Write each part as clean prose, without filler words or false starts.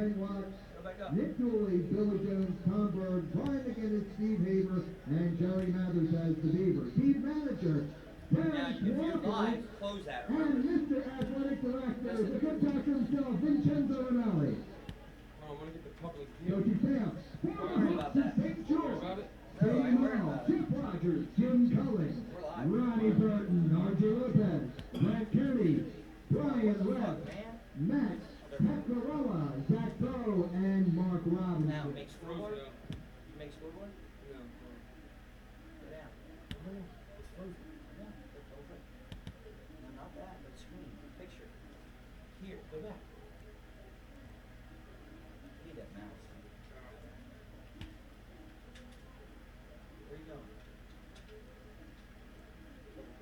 Penn Watts, Nick Dooley, Billy Jones, Tom Berg, Brian McGinnis, Steve Haber, and Jerry Mathers as the Beaver. Team manager, Terrence Walker, close that, and Mr. Athletic Director, the good doctor himself, Vincenzo Rinaldi. I want to get the public view. Coaching staff, Seahawks and St. George, Steve Merle, Chip Rogers, Jim Cullen, Ronnie Burton, R.J. Lopez, Brett Kearney, Brian Webb, Max Pecorella, Zach Bowe, and Mark Robinson. Now, make scoreboard? You make scoreboard? No. Go down. It's frozen. Yeah, go over it. No, not that, but screen. Picture. Here, go back. Need that mouse. Where are you going? Yes.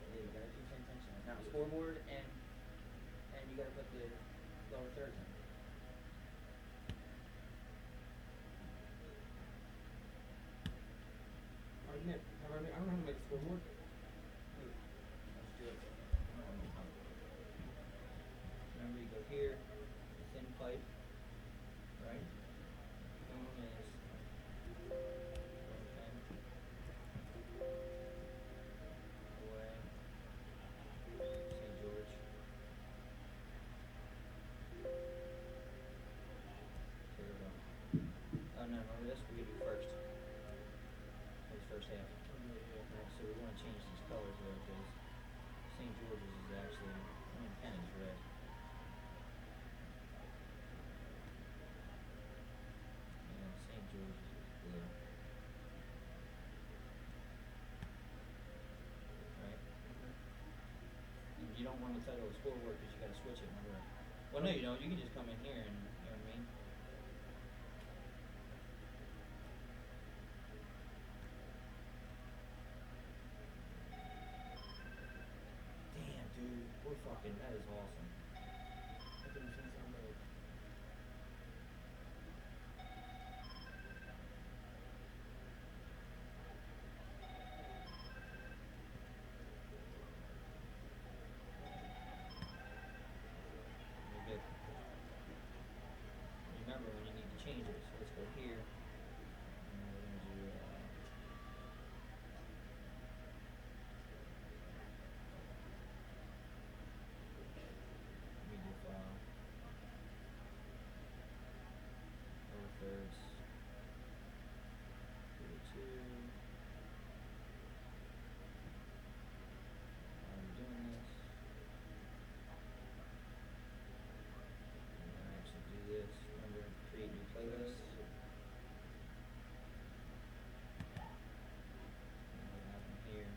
Yeah, you gotta keep paying attention. Now scoreboard and you gotta put the lower thirds in. Alright, Nick, I don't know how to make a scoreboard. Let's do it. Remember, you go here, thin pipe, right? Boom is pen. Away. St. George. Caravel. Oh no, remember this? We could do first. This first half. Alright, so we want to change these colors though, because St. George's is actually, Penn is red. And St. George's is blue. Right? And you don't want the title of scoreboard because you got to switch it, remember? Well, no, you don't. You can just come in here and, you know what I mean? Damn, dude. We're fucking, that is awesome. I couldn't see somebody. We're good. Remember when you need to change it, so let's go here. And now we're gonna do media file. Lower thirds. 32. Why are we doing this? And I actually do this. Remember, create new playlist. And what happened here?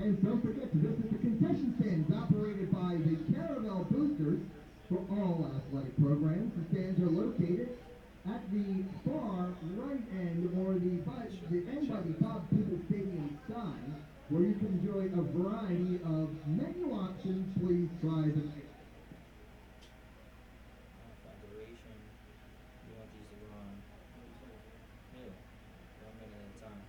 And don't forget to visit the concession stands operated by the Caravel Boosters for all athletic programs. The stands are located at the far right end or the end by the Bob Peebles Stadium sign, where you can enjoy a variety of menu options. Please try them. Duration. You want these to run. Yeah. 1 minute at a time.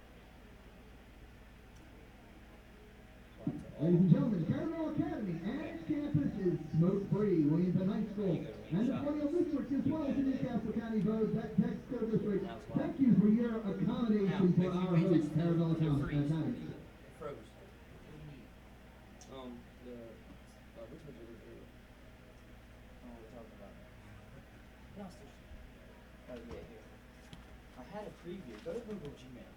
Apply to all. Ladies and gentlemen, Caravel Academy and its campus is smoke-free. William Penn High School and the 20 districts as well as the Newcastle County Road Tech School District. Thank you for your accommodation for our host, Caravel Academy. It froze. Which one did we do? Oh, we're talking about. Oh yeah, here. I had a preview. Go to Google Gmail.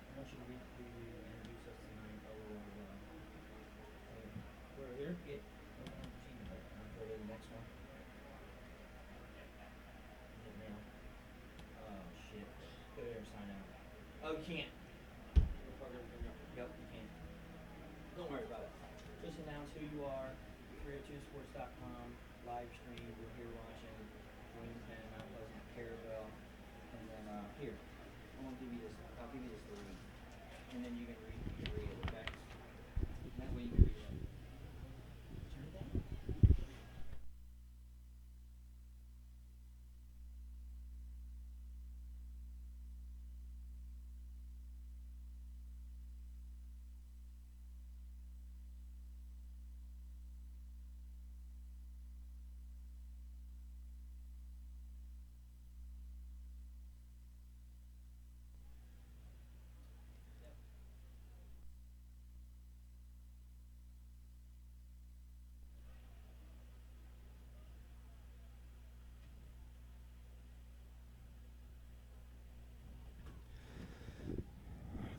I want you to introduce us tonight. We're here? Yeah. Gmail. Go to the next one. Hit mail. Oh shit. Go there and sign out. Oh, you can't. We'll fuck everything up. Yep, you can. Don't worry about it. Just announce who you are. 302sports.com. Live stream. We're here watching William Penn, Mount Pleasant, Caravel. And then here. I'm gonna give you this. I'll give you this to read. And then you can read it, okay? That way you can read it. Turn it down.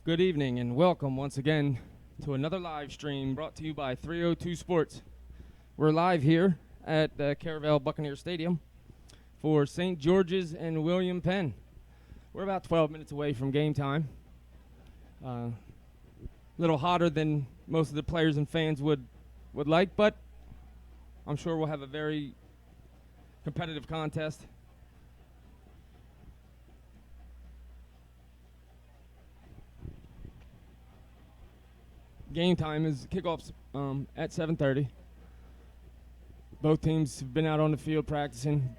Good evening and welcome once again to another live stream brought to you by 302 Sports. We're live here at Caravel Buccaneer Stadium for St. George's and William Penn. We're about 12 minutes away from game time. A little hotter than most of the players and fans would like, but I'm sure we'll have a very competitive contest. Game time is kickoffs at 7:30. Both teams have been out on the field practicing.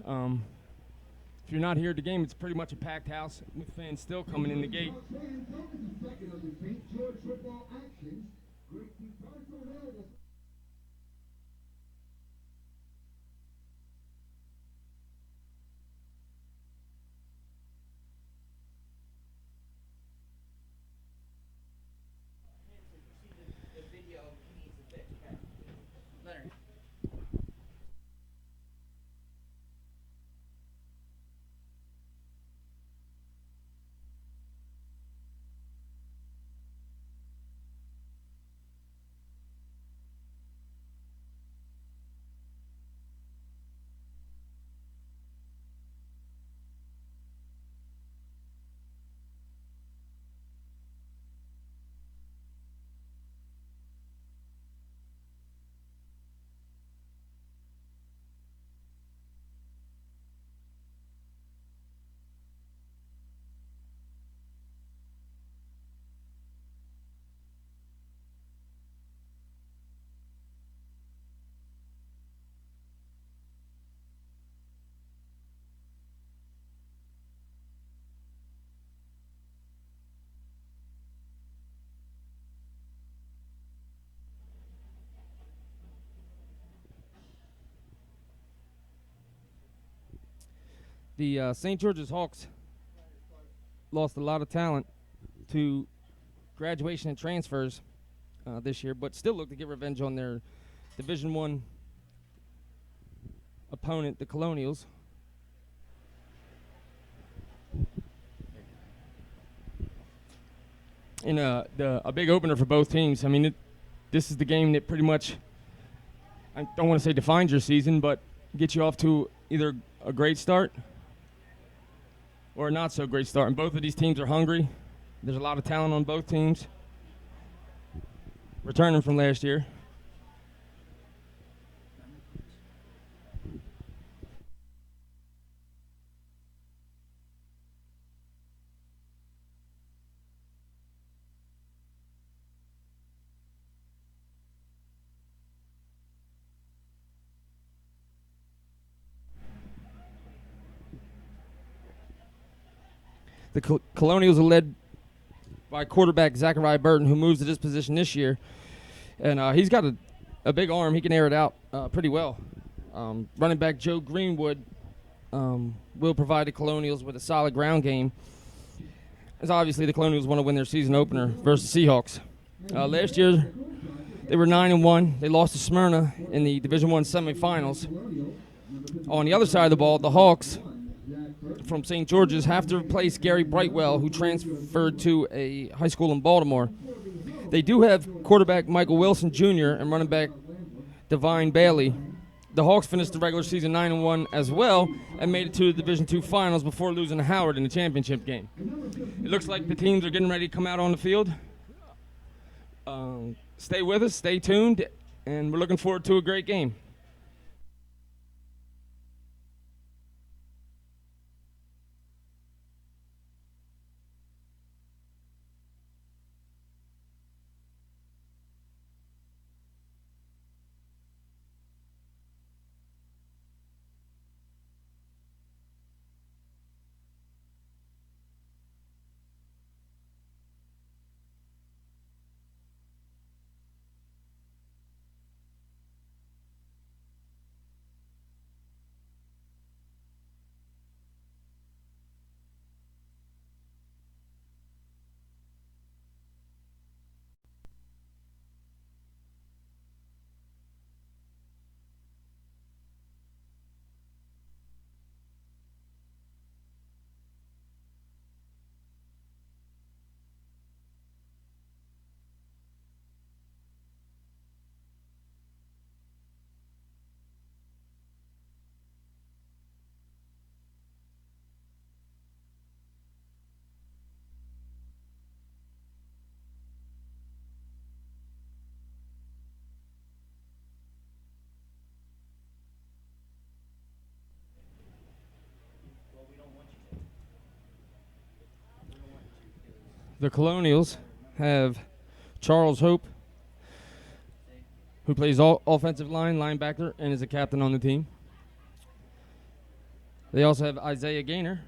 If you're not here at the game, it's pretty much a packed house with fans still coming in the gate. The St. George's Hawks lost a lot of talent to graduation and transfers this year, but still look to get revenge on their Division I opponent, the Colonials. In a big opener for both teams. I mean, this is the game that pretty much, I don't want to say defines your season, but gets you off to either a great start or a not so great start. And both of these teams are hungry. There's a lot of talent on both teams, returning from last year. The Colonials are led by quarterback Zachariah Burton, who moves to this position this year. And he's got a big arm. He can air it out pretty well. Running back Joe Greenwood will provide the Colonials with a solid ground game, as obviously the Colonials want to win their season opener versus Seahawks. Last year, they were 9-1. They lost to Smyrna in the Division I semifinals. On the other side of the ball, the Hawks from St. George's have to replace Gary Brightwell, who transferred to a high school in Baltimore. They do have quarterback Michael Wilson Jr. and running back Divine Bailey. The Hawks finished the regular season 9-1 as well and made it to the Division II finals before losing to Howard in the championship game. It looks like the teams are getting ready to come out on the field. Stay with us, stay tuned, and we're looking forward to a great game. The Colonials have Charles Hope, who plays all offensive line, linebacker, and is a captain on the team. They also have Isaiah Gaynor,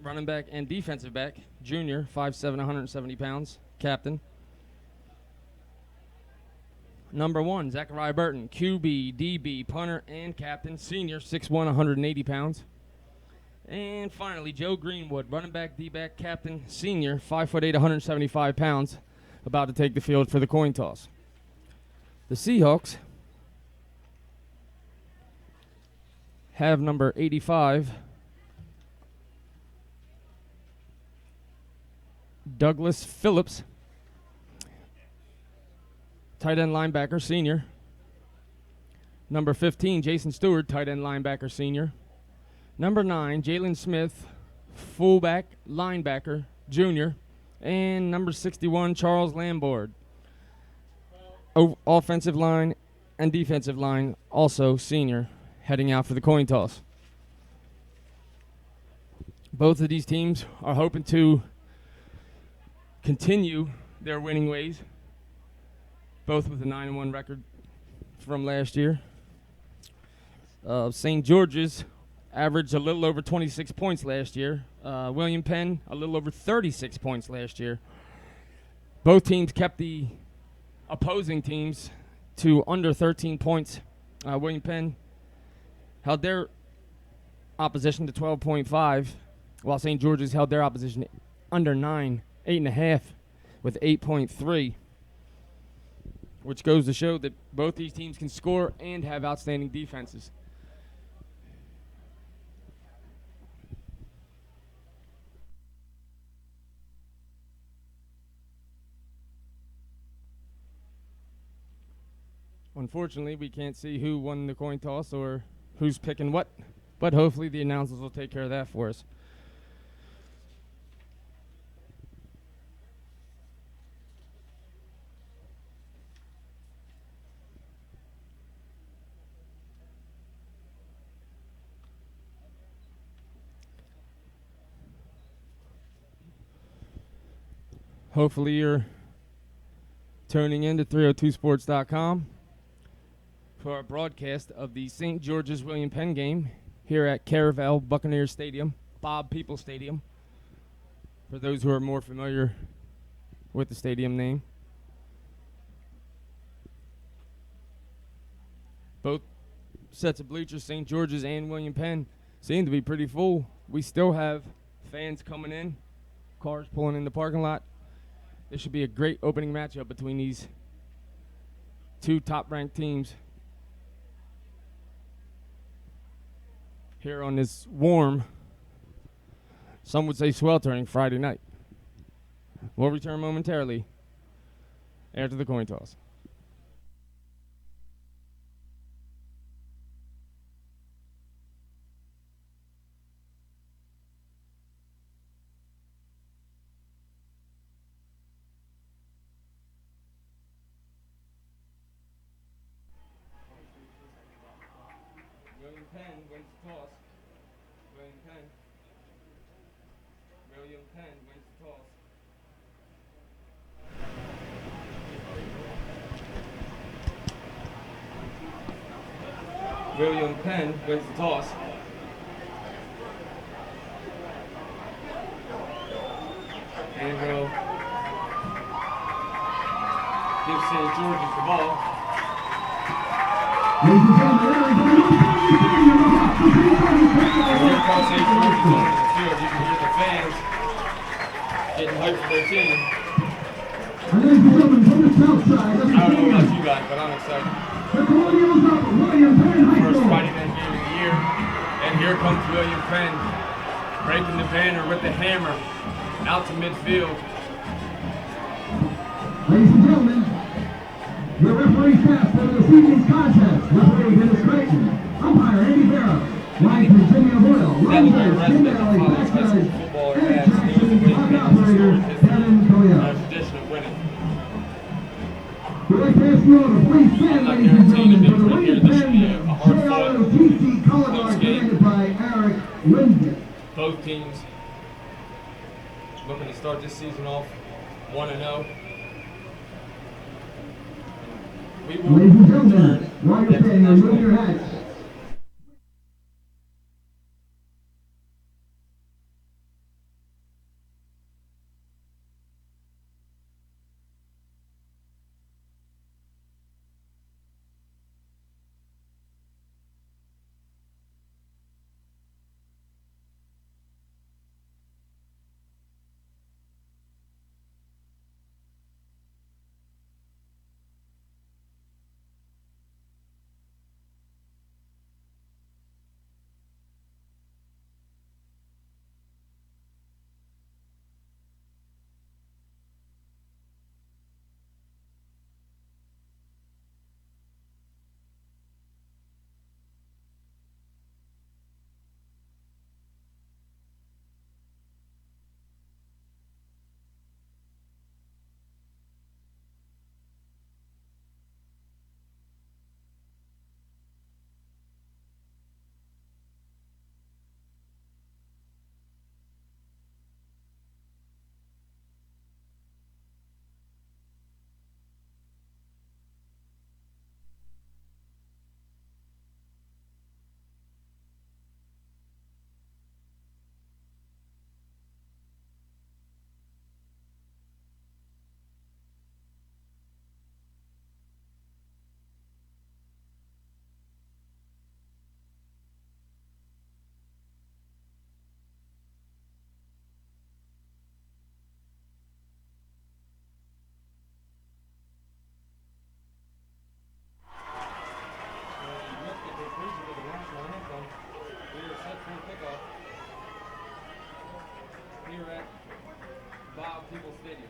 running back and defensive back, junior, 5'7", 170 pounds, captain. Number 1, Zachariah Burton, QB, DB, punter, and captain, senior, 6'1", 180 pounds. And finally, Joe Greenwood, running back, D-back, captain, senior, 5'8", 175 pounds, about to take the field for the coin toss. The Seahawks have number 85, Douglas Phillips, tight end linebacker, senior. Number 15, Jason Stewart, tight end linebacker, senior. Number 9, Jalen Smith, fullback, linebacker, junior. And number 61, Charles Lambord, offensive line and defensive line, also senior, heading out for the coin toss. Both of these teams are hoping to continue their winning ways, both with a 9-1 record from last year. St. George's averaged a little over 26 points last year. William Penn, a little over 36 points last year. Both teams kept the opposing teams to under 13 points. William Penn held their opposition to 12.5, while St. George's held their opposition under 9, 8.5, with 8.3, which goes to show that both these teams can score and have outstanding defenses. Unfortunately, we can't see who won the coin toss or who's picking what, but hopefully the announcers will take care of that for us. Hopefully you're tuning in to 302sports.com for our broadcast of the St. George's William Penn game here at Caravel Buccaneers Stadium, Bob People Stadium, for those who are more familiar with the stadium name. Both sets of bleachers, St. George's and William Penn, seem to be pretty full. We still have fans coming in, cars pulling in the parking lot. This should be a great opening matchup between these two top-ranked teams here on this warm, some would say sweltering, Friday night. We'll return momentarily after the coin toss. William Penn wins the toss. William Penn. William Penn wins the toss. William Penn wins the toss. And will give St. George's the ball. Here comes St. George's on the field. You can hear the fans getting hyped for their team. I don't know about you guys, but I'm excited. First Friday night game of the year. And here comes William Penn, breaking the banner with the hammer out to midfield. Ladies and gentlemen, your referee staff for this evening's contest, referee demonstration, umpire Andy Barrow, linesman Jimmy O'Boyle, linesman Jim Alley, backside, and traction clock operator Kevin Coyote. Tradition of winning. We'd like to ask you all to please stand, ladies and gentlemen, for the William Penn JROTC color guard commanded by Eric Lindgren. Both teams looking to start this season off 1-0. We will Ladies and gentlemen, return while you're next standing, national remove your hats. Here at Bob Peoples Stadium.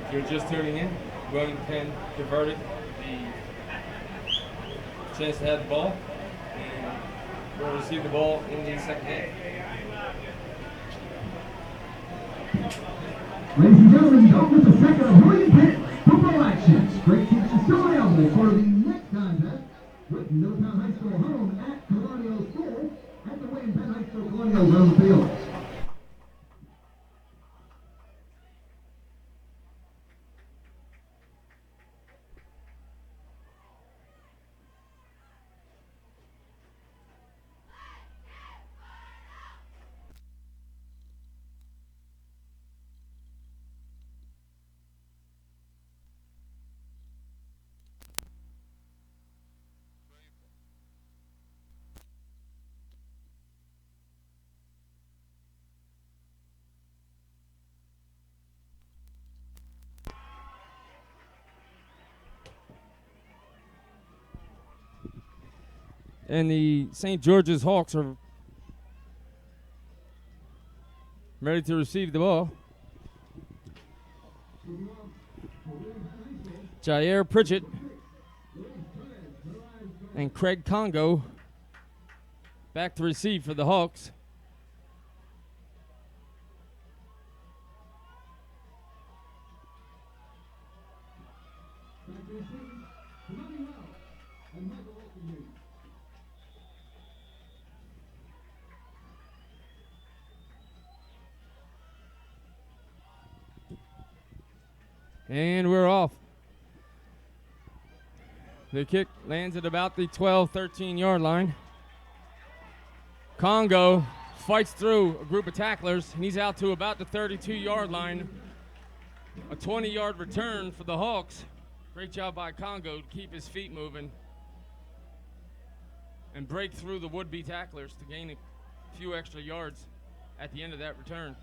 If you're just tuning in, William Penn converted the chance to have the ball, and we'll receive the ball in the second half. Ladies and gentlemen, don't miss a second of William Penn football action. Straight kicks are still available for the next contest with Middletown High School home at Colonial School at the William Penn High School Colonials on the field. And the St. George's Hawks are ready to receive the ball. Jair Pritchett and Craig Congo back to receive for the Hawks. And we're off. The kick lands at about the 12-13 yard line. Congo fights through a group of tacklers, and he's out to about the 32-yard line. A 20-yard return for the Hawks. Great job by Congo to keep his feet moving and break through the would-be tacklers to gain a few extra yards at the end of that return.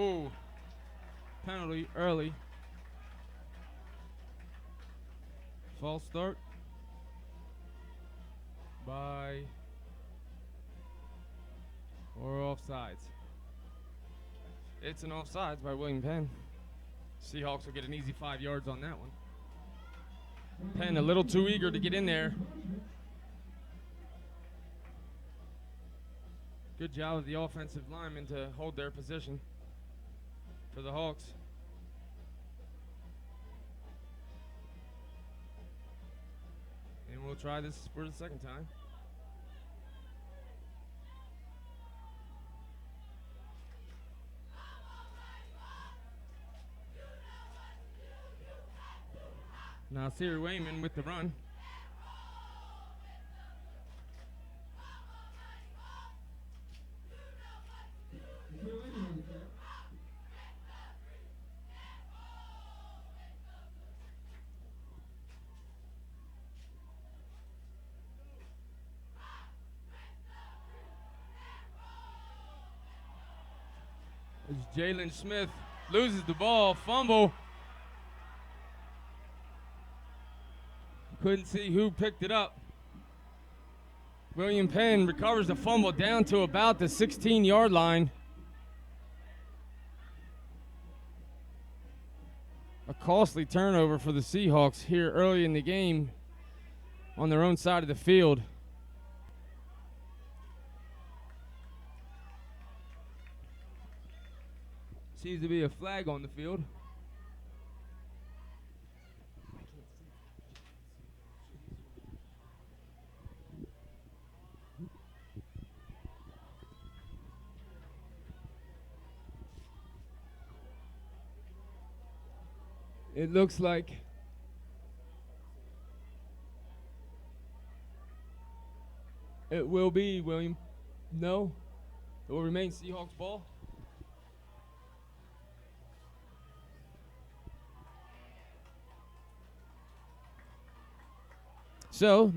Oh, penalty early. False start by or offsides. It's an offsides by William Penn. Seahawks will get an easy 5 yards on that one. Penn a little too eager to get in there. Good job of the offensive linemen to hold their position for the Hawks. And we'll try this for the second time. Now Siri Wayman with the run. As Jalen Smith loses the ball, fumble. Couldn't see who picked it up. William Penn recovers the fumble down to about the 16-yard line. A costly turnover for the Seahawks here early in the game on their own side of the field. Seems to be a flag on the field. It looks like it will be, William. No. It will remain Seahawks ball. So,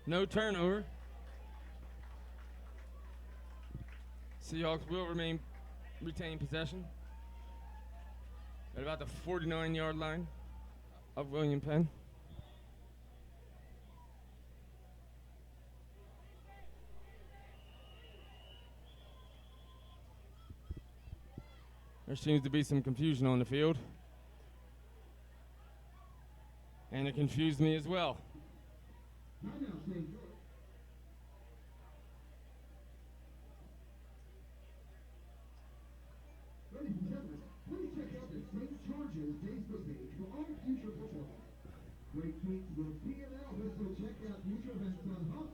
no turnover. Seahawks will retain possession at about the 49-yard line of William Penn. There seems to be some confusion on the field. And it confused me as well. Ladies and gentlemen, please check out the St. George's Facebook page for all future football. Great tweets will be available, so check out future events on Hawk.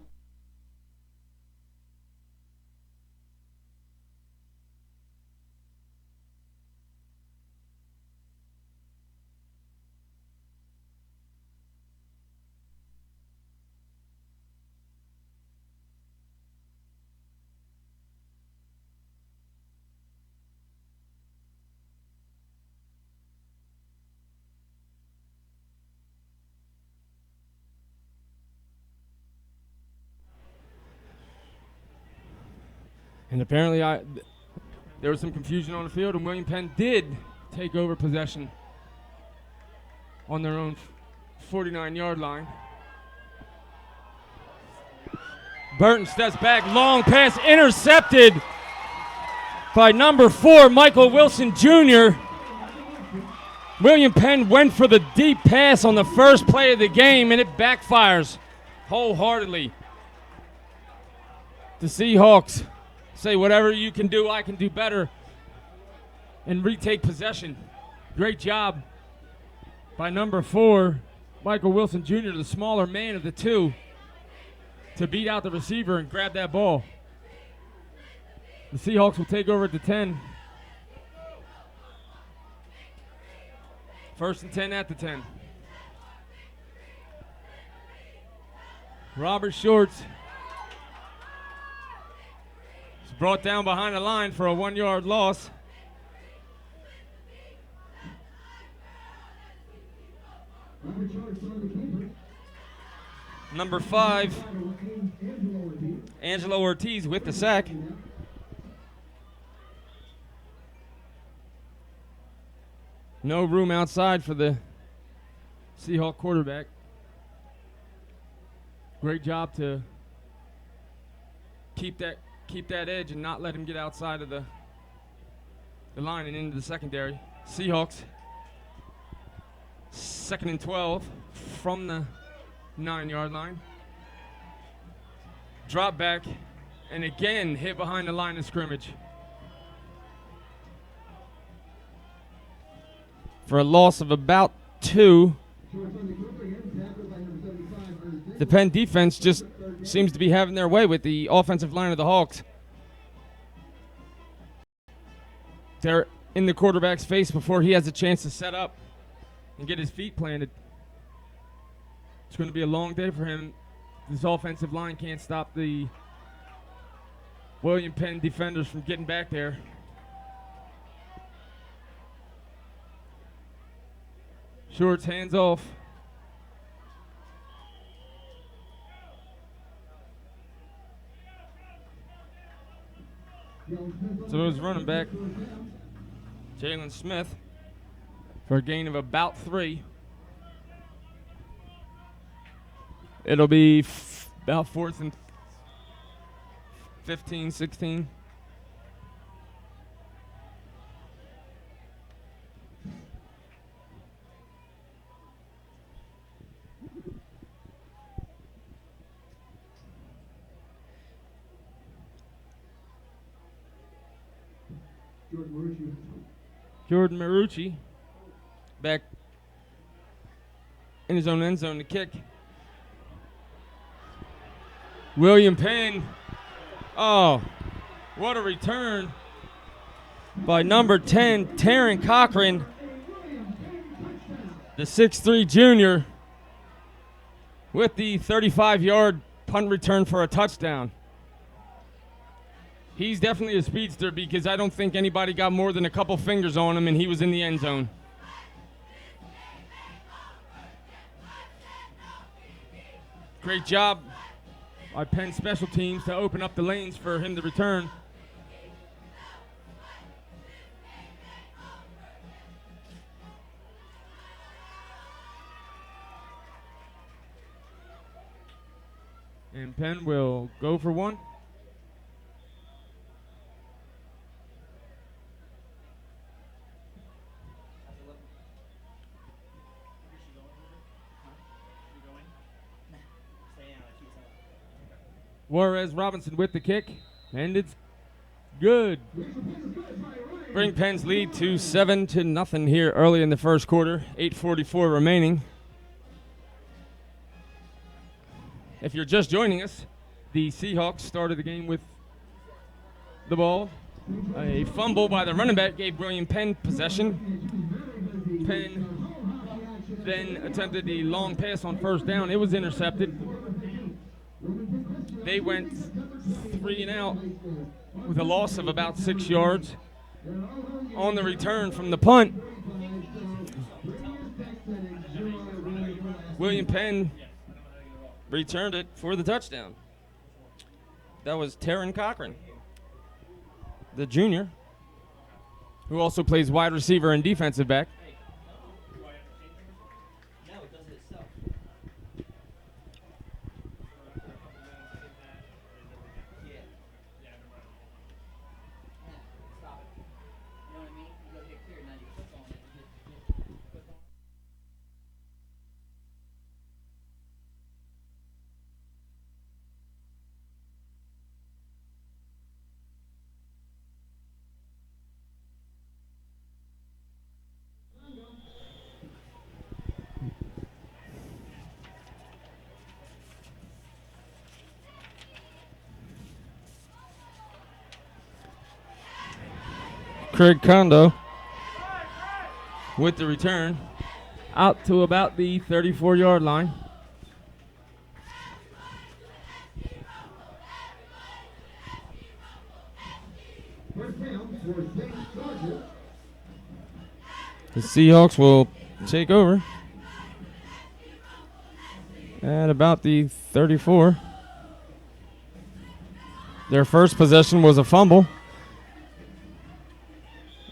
And apparently there was some confusion on the field, and William Penn did take over possession on their own 49-yard line. Burton steps back, long pass intercepted by number 4, Michael Wilson Jr. William Penn went for the deep pass on the first play of the game, and it backfires wholeheartedly. The Seahawks say, whatever you can do, I can do better, and retake possession. Great job by number 4, Michael Wilson Jr., the smaller man of the two, to beat out the receiver and grab that ball. The Seahawks will take over at the 10. First and 10 at the 10. Robert Shorts is brought down behind the line for a 1-yard loss. Number 5, Angelo Ortiz with the sack. No room outside for the Seahawk quarterback. Great job to keep that edge and not let him get outside of the line and into the secondary. Seahawks 2nd and 12 from the 9-yard line. Drop back, and again hit behind the line of scrimmage. For a loss of about 2. The Penn defense just seems to be having their way with the offensive line of the Hawks. They're in the quarterback's face before he has a chance to set up and get his feet planted. It's going to be a long day for him. This offensive line can't stop the William Penn defenders from getting back there. Shorts hands off. So his running back, Jalen Smith, for a gain of about 3. It'll be about 4th and 15, 16. Jordan Marucci back in his own end zone to kick. William Penn. Oh, what a return by number 10, Taryn Cochran, the 6'3 junior, with the 35-yard punt return for a touchdown. He's definitely a speedster because I don't think anybody got more than a couple fingers on him, and he was in the end zone. Great job by Penn special teams to open up the lanes for him to return. And Penn will go for one. Juarez Robinson with the kick, and it's good. Bring Penn's lead to 7-0 here early in the first quarter. 8:44 remaining. If you're just joining us, the Seahawks started the game with the ball. A fumble by the running back gave William Penn possession. Penn then attempted the long pass on first down. It was intercepted. They went 3 and out with a loss of about 6 yards. On the return from the punt, William Penn returned it for the touchdown. That was Taryn Cochran, the junior, who also plays wide receiver and defensive back. Craig Kondo with the return out to about the 34-yard line. The Seahawks will take over at about the 34. Their first possession was a fumble.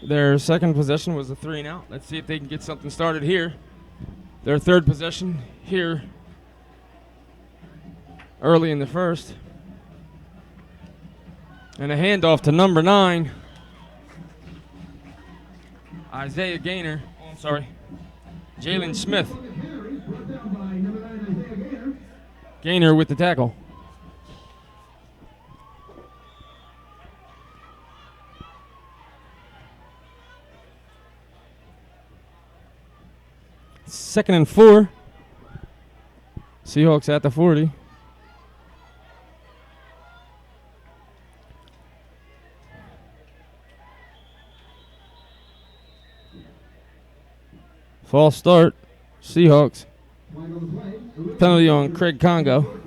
Their second possession was a 3 and out. Let's see if they can get something started here. Their third possession here early in the first. And a handoff to number 9, Isaiah Gaynor. Oh, I'm sorry. Jalen Smith. Carries, brought down by number 9, Isaiah Gaynor. Gaynor with the tackle. Second and 4. Seahawks at the 40. False start. Seahawks. Flag on the play. Penalty on Craig Congo.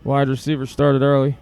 Wide receiver started early.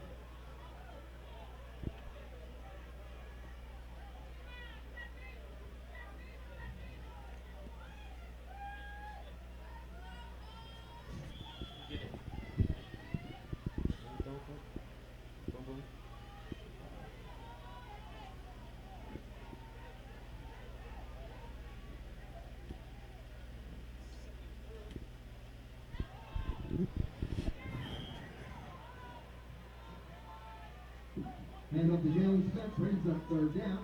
Hand up to Jalen Smith, brings up third down.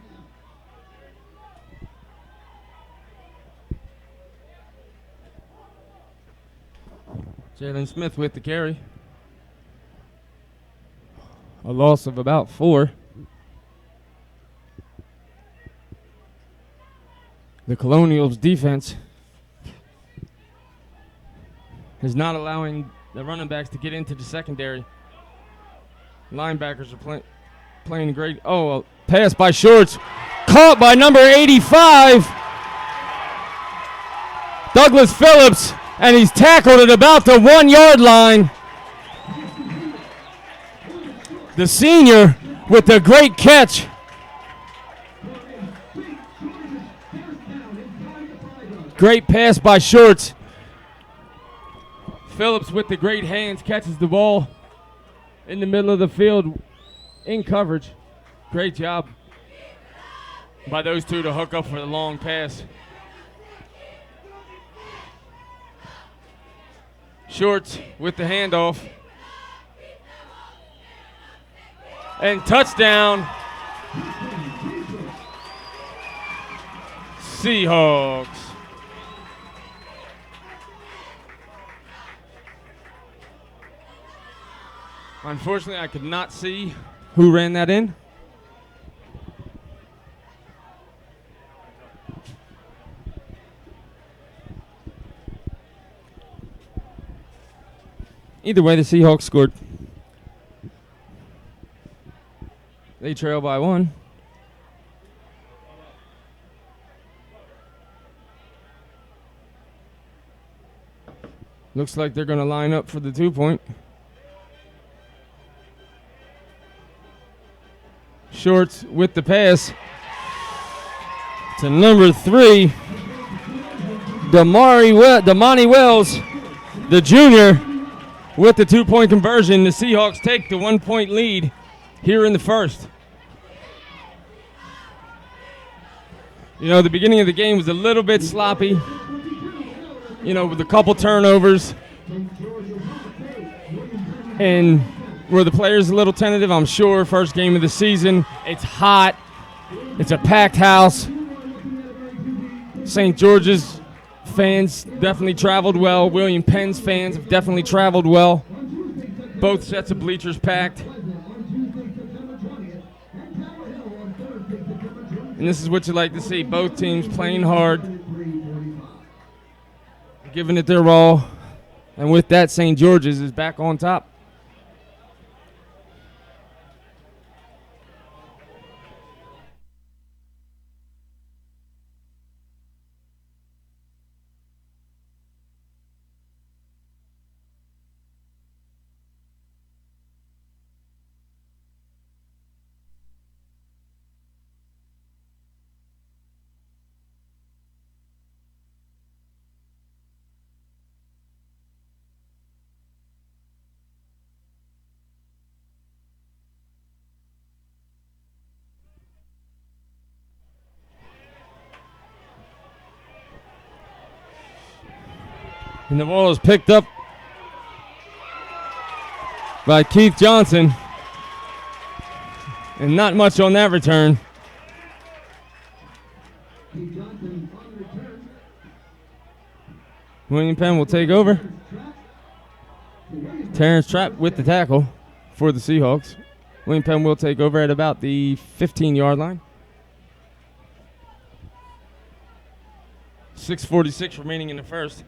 Jalen Smith with the carry. A loss of about 4. The Colonials defense is not allowing the running backs to get into the secondary. Linebackers are playing great. Oh, a pass by Shorts. Caught by number 85. Douglas Phillips, and he's tackled at about the 1-yard line. The senior with the great catch. Great pass by Shorts. Phillips with the great hands catches the ball in the middle of the field in coverage. Great job by those two to hook up for the long pass. Shorts with the handoff. And touchdown. Seahawks. Unfortunately, I could not see who ran that in. Either way, the Seahawks scored. They trail by 1. Looks like they're going to line up for the 2-point. Shorts with the pass to number 3, Damani Wells, the junior, with the 2-point conversion. The Seahawks take the 1-point lead here in the first. You know, the beginning of the game was a little bit sloppy, you know, with a couple turnovers. And were the players a little tentative? I'm sure. First game of the season. It's hot. It's a packed house. St. George's fans definitely traveled well. William Penn's fans have definitely traveled well. Both sets of bleachers packed. And this is what you like to see. Both teams playing hard, giving it their all. And with that, St. George's is back on top. And the ball is picked up by Keith Johnson. And not much on that return. Keith Johnson on the return William Penn will take over. Terrence Trapp with the tackle for the Seahawks. William Penn will take over at about the 15-yard line. 6:46 remaining in the first.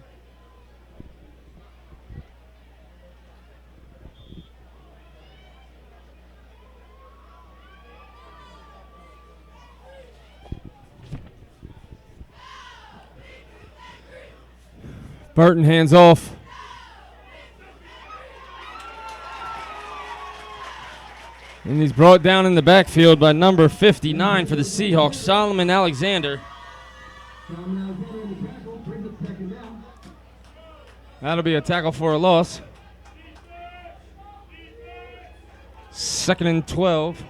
Burton hands off. And he's brought down in the backfield by number 59 for the Seahawks, Solomon Alexander. That'll be a tackle for a loss. 2nd and 12.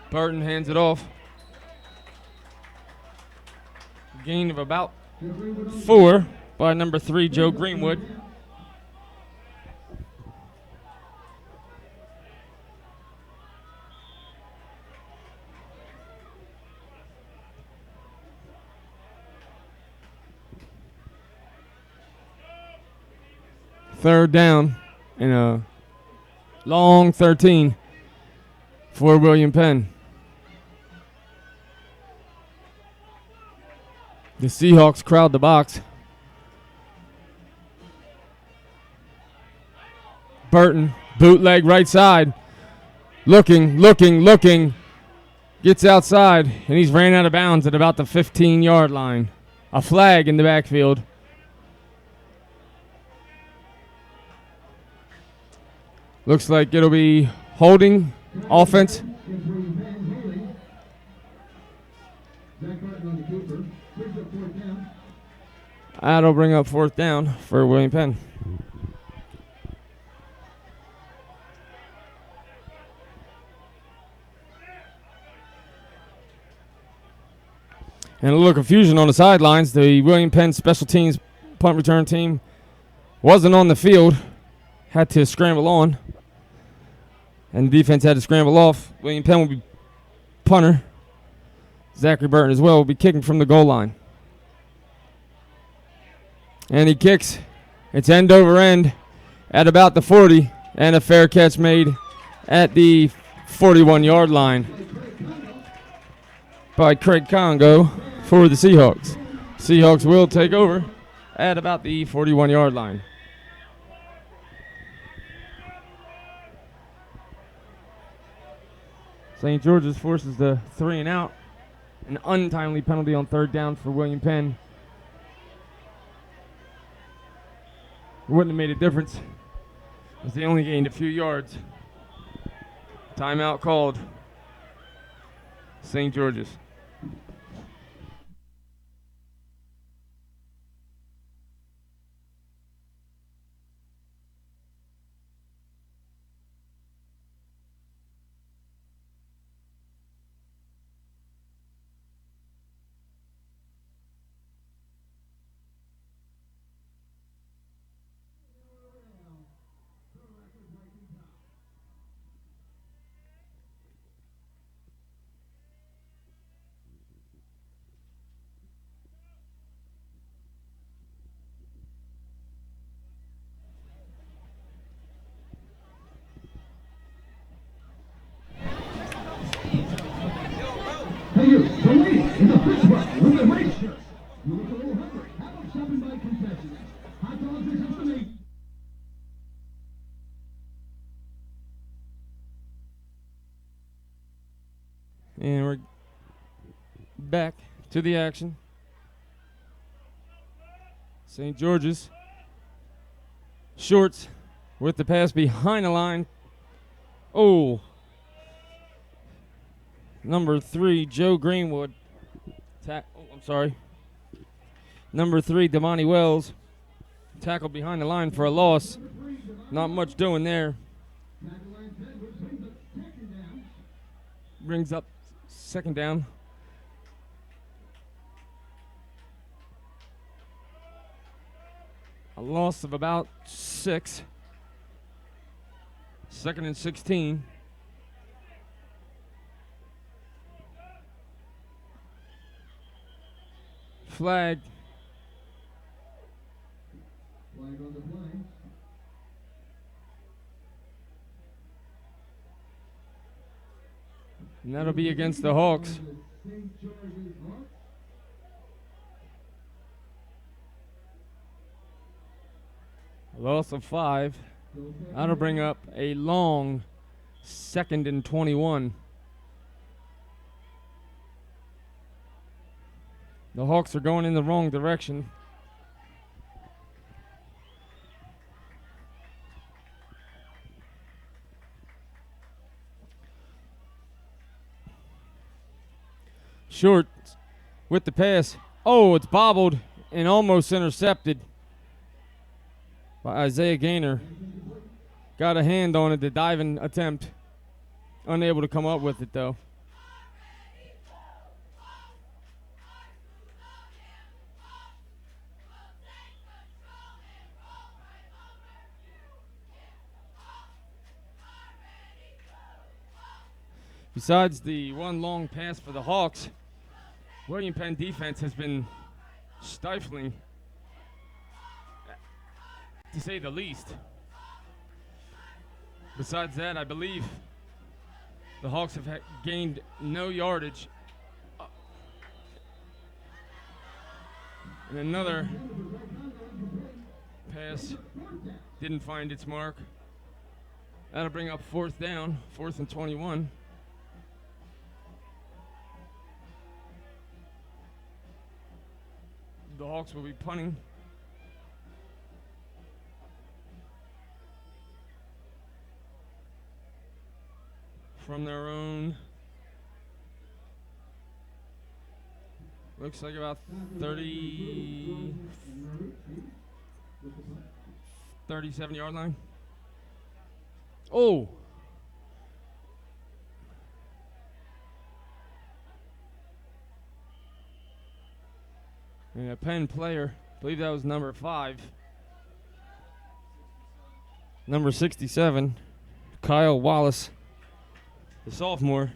Burton hands it off. Gain of about 4 by number 3, Joe Greenwood. Third down and a long 13 for William Penn. The Seahawks crowd the box. Burton, bootleg right side. Looking. Gets outside, and he's ran out of bounds at about the 15-yard line. A flag in the backfield. Looks like it'll be holding offense. That'll bring up 4th down for William Penn. And a little confusion on the sidelines. The William Penn special teams punt return team wasn't on the field. Had to scramble on. And the defense had to scramble off. William Penn will be punter. Zachary Burton as well will be kicking from the goal line. And he kicks. It's end over end at about the 40. And a fair catch made at the 41-yard line by Craig Congo for the Seahawks. Seahawks will take over at about the 41-yard line. St. George's forces the 3 and out. An untimely penalty on 3rd down for William Penn. Wouldn't have made a difference as they only gained a few yards. Timeout called. St. George's. Hey you, the lady in the fish bucket with the red shirt. You look a little hungry. How about stopping by concessions? Hot dogs or something to eat? And we're back to the action. St. George's. Shorts with the pass behind the line. Oh. Number 3, Joe Greenwood. Number 3, Damani Wells. Tackled behind the line for a loss. Not much doing there. Brings up 2nd down. A loss of about 6. 2nd and 16. Flag. Flag on the play. And that'll be against the Hawks. St. George's Hawks. A loss of 5. That'll bring up a long 2nd and 21. The Hawks are going in the wrong direction. Short with the pass. Oh, it's bobbled and almost intercepted by Isaiah Gaynor. Got a hand on it, the diving attempt. Unable to come up with it, though. Besides the one long pass for the Hawks, William Penn defense has been stifling, to say the least. Besides that, I believe the Hawks have gained no yardage. And another pass didn't find its mark. That'll bring up 4th down, 4th and 21. The Hawks will be punting. From their own, looks like about 37-yard line. Oh! And a Penn player, I believe that was number 5. Number 67, Kyle Wallace, the sophomore.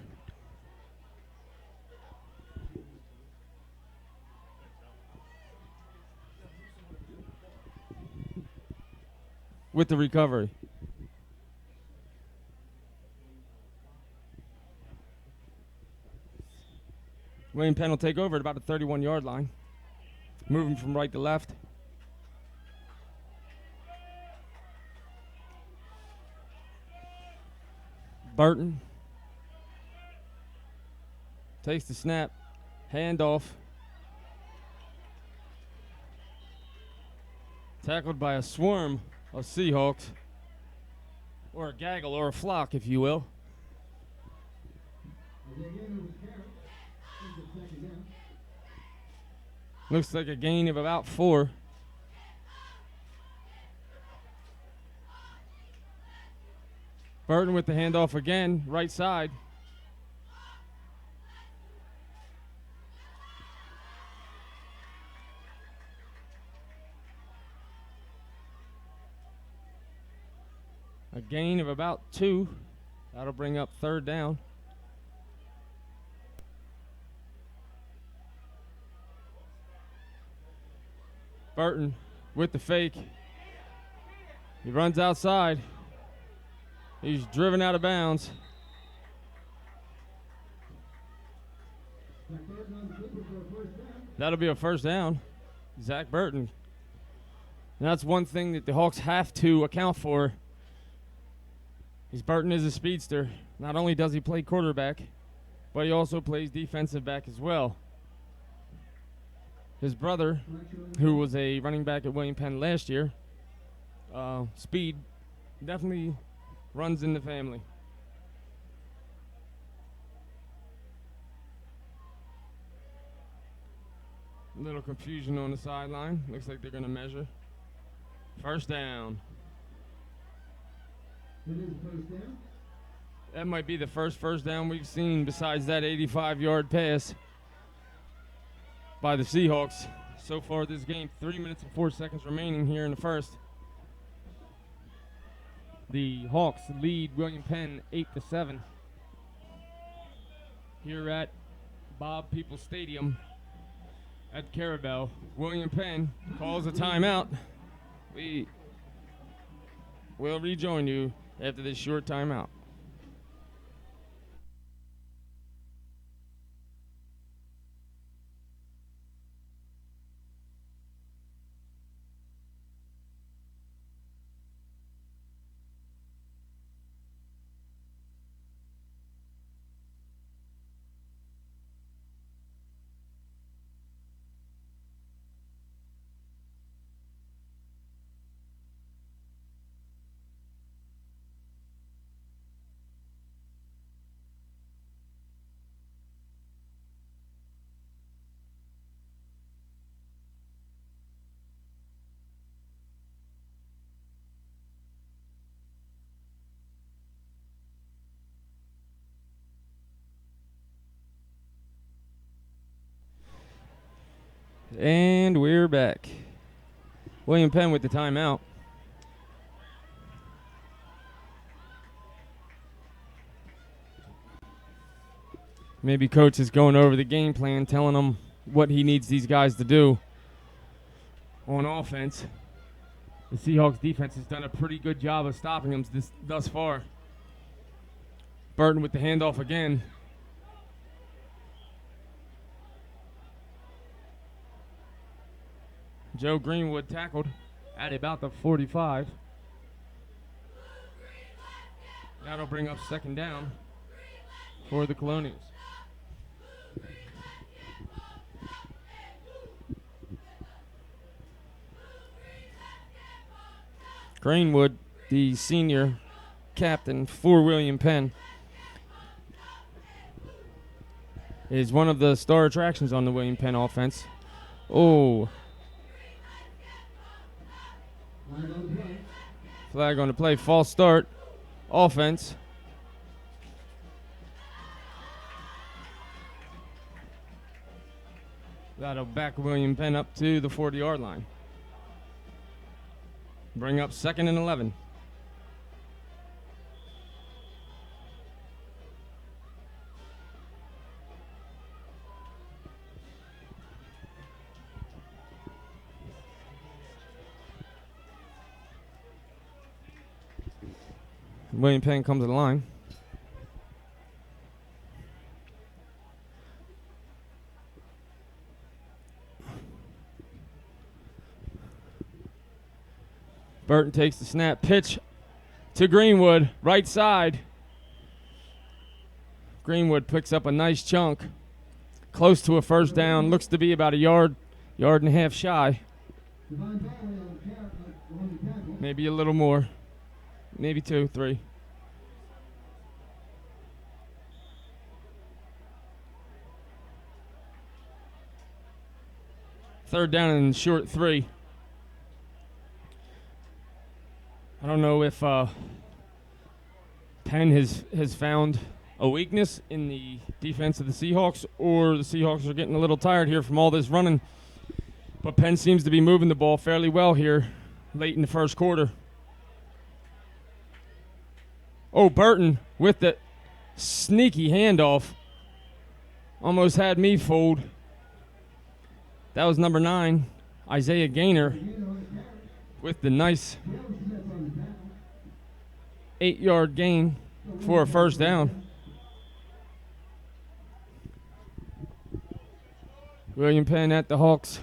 With the recovery. Wayne Penn will take over at about the 31-yard line. Moving from right to left. Burton takes the snap, handoff. Tackled by a swarm of Seahawks, or a gaggle, or a flock, if you will. Looks like a gain of about 4. Burton with the handoff again, right side. A gain of about 2. That'll bring up 3rd down. Burton with the fake. He runs outside. He's driven out of bounds. That'll be a 1st down. Zach Burton. And that's one thing that the Hawks have to account for. Burton is a speedster. Not only does he play quarterback, but he also plays defensive back as well. His brother, who was a running back at William Penn last year, speed definitely runs in the family. A little confusion on the sideline. Looks like they're going to measure. 1st down. It is 1st down. That might be the first down we've seen besides that 85-yard pass by the Seahawks. so far this game. 3 minutes and 4 seconds remaining here in the first. The Hawks lead William Penn 8-7 here at Bob Peoples Stadium at Caravel. William Penn calls a timeout. We will rejoin you after this short timeout. And we're back. William Penn with the timeout. Maybe coach is going over the game plan, telling them what he needs these guys to do on offense. The Seahawks defense has done a pretty good job of stopping them thus far. Burton with the handoff again. Joe Greenwood tackled at about the 45. That'll bring up second down for the Colonials. Greenwood, the senior captain for William Penn, is one of the star attractions on the William Penn offense. Oh. Flag on the play. False start. Offense. That'll back William Penn up to the 40-yard line. Bring up 2nd and 11. William Penn comes to the line. Burton takes the snap. Pitch to Greenwood, right side. Greenwood picks up a nice chunk. Close to a first down. Looks to be about a yard and a half shy. Maybe a little more. Maybe 2, 3. Third down and short 3. I don't know if Penn has found a weakness in the defense of the Seahawks, or the Seahawks are getting a little tired here from all this running. But Penn seems to be moving the ball fairly well here late in the first quarter. Oh, Burton with the sneaky handoff. Almost had me fooled. That was number 9, Isaiah Gaynor, with the nice 8-yard gain for a first down. William Penn at the Hawks'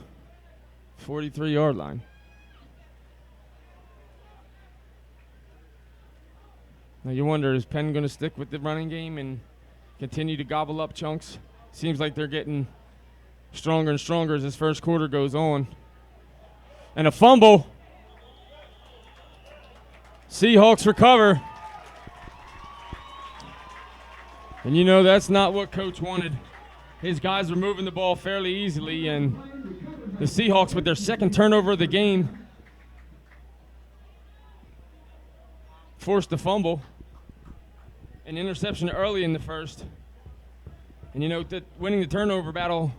43-yard line. Now you wonder, is Penn going to stick with the running game and continue to gobble up chunks? Seems like they're getting stronger and stronger as this first quarter goes on. And a fumble. Seahawks recover. And you know that's not what coach wanted. His guys were moving the ball fairly easily, and the Seahawks, with their second turnover of the game, forced the fumble. An interception early in the first. And you know that winning the turnover battle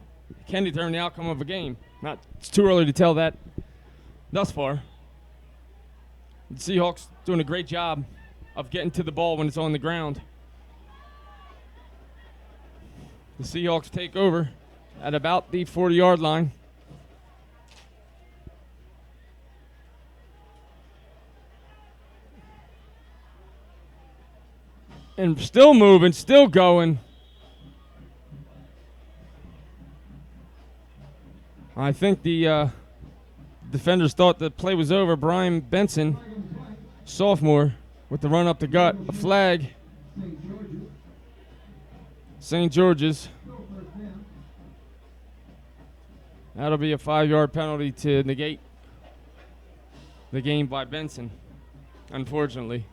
can determine the outcome of a game. It's too early to tell that thus far. The Seahawks doing a great job of getting to the ball when it's on the ground. The Seahawks take over at about the 40-yard line. And still moving, still going. I think the defenders thought the play was over. Brian Benson, sophomore, with the run up the gut. A flag. St. George's. That'll be a 5-yard penalty to negate the game by Benson, unfortunately.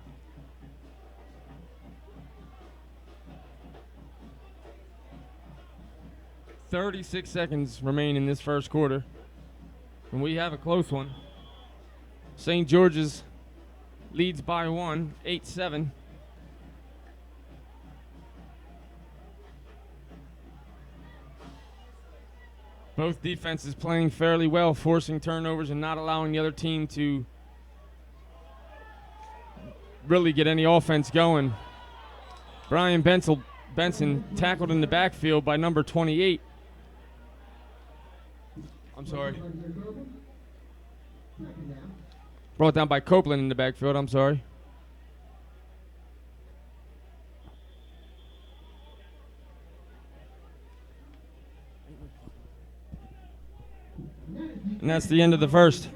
"36 seconds remain in this first quarter, and we have a close one. St. George's leads by 1, 8-7. Both defenses playing fairly well, forcing turnovers and not allowing the other team to really get any offense going. Brian Benson tackled in the backfield by number 28. I'm sorry. Brought down by Copeland in the backfield. I'm sorry. And that's the end of the first.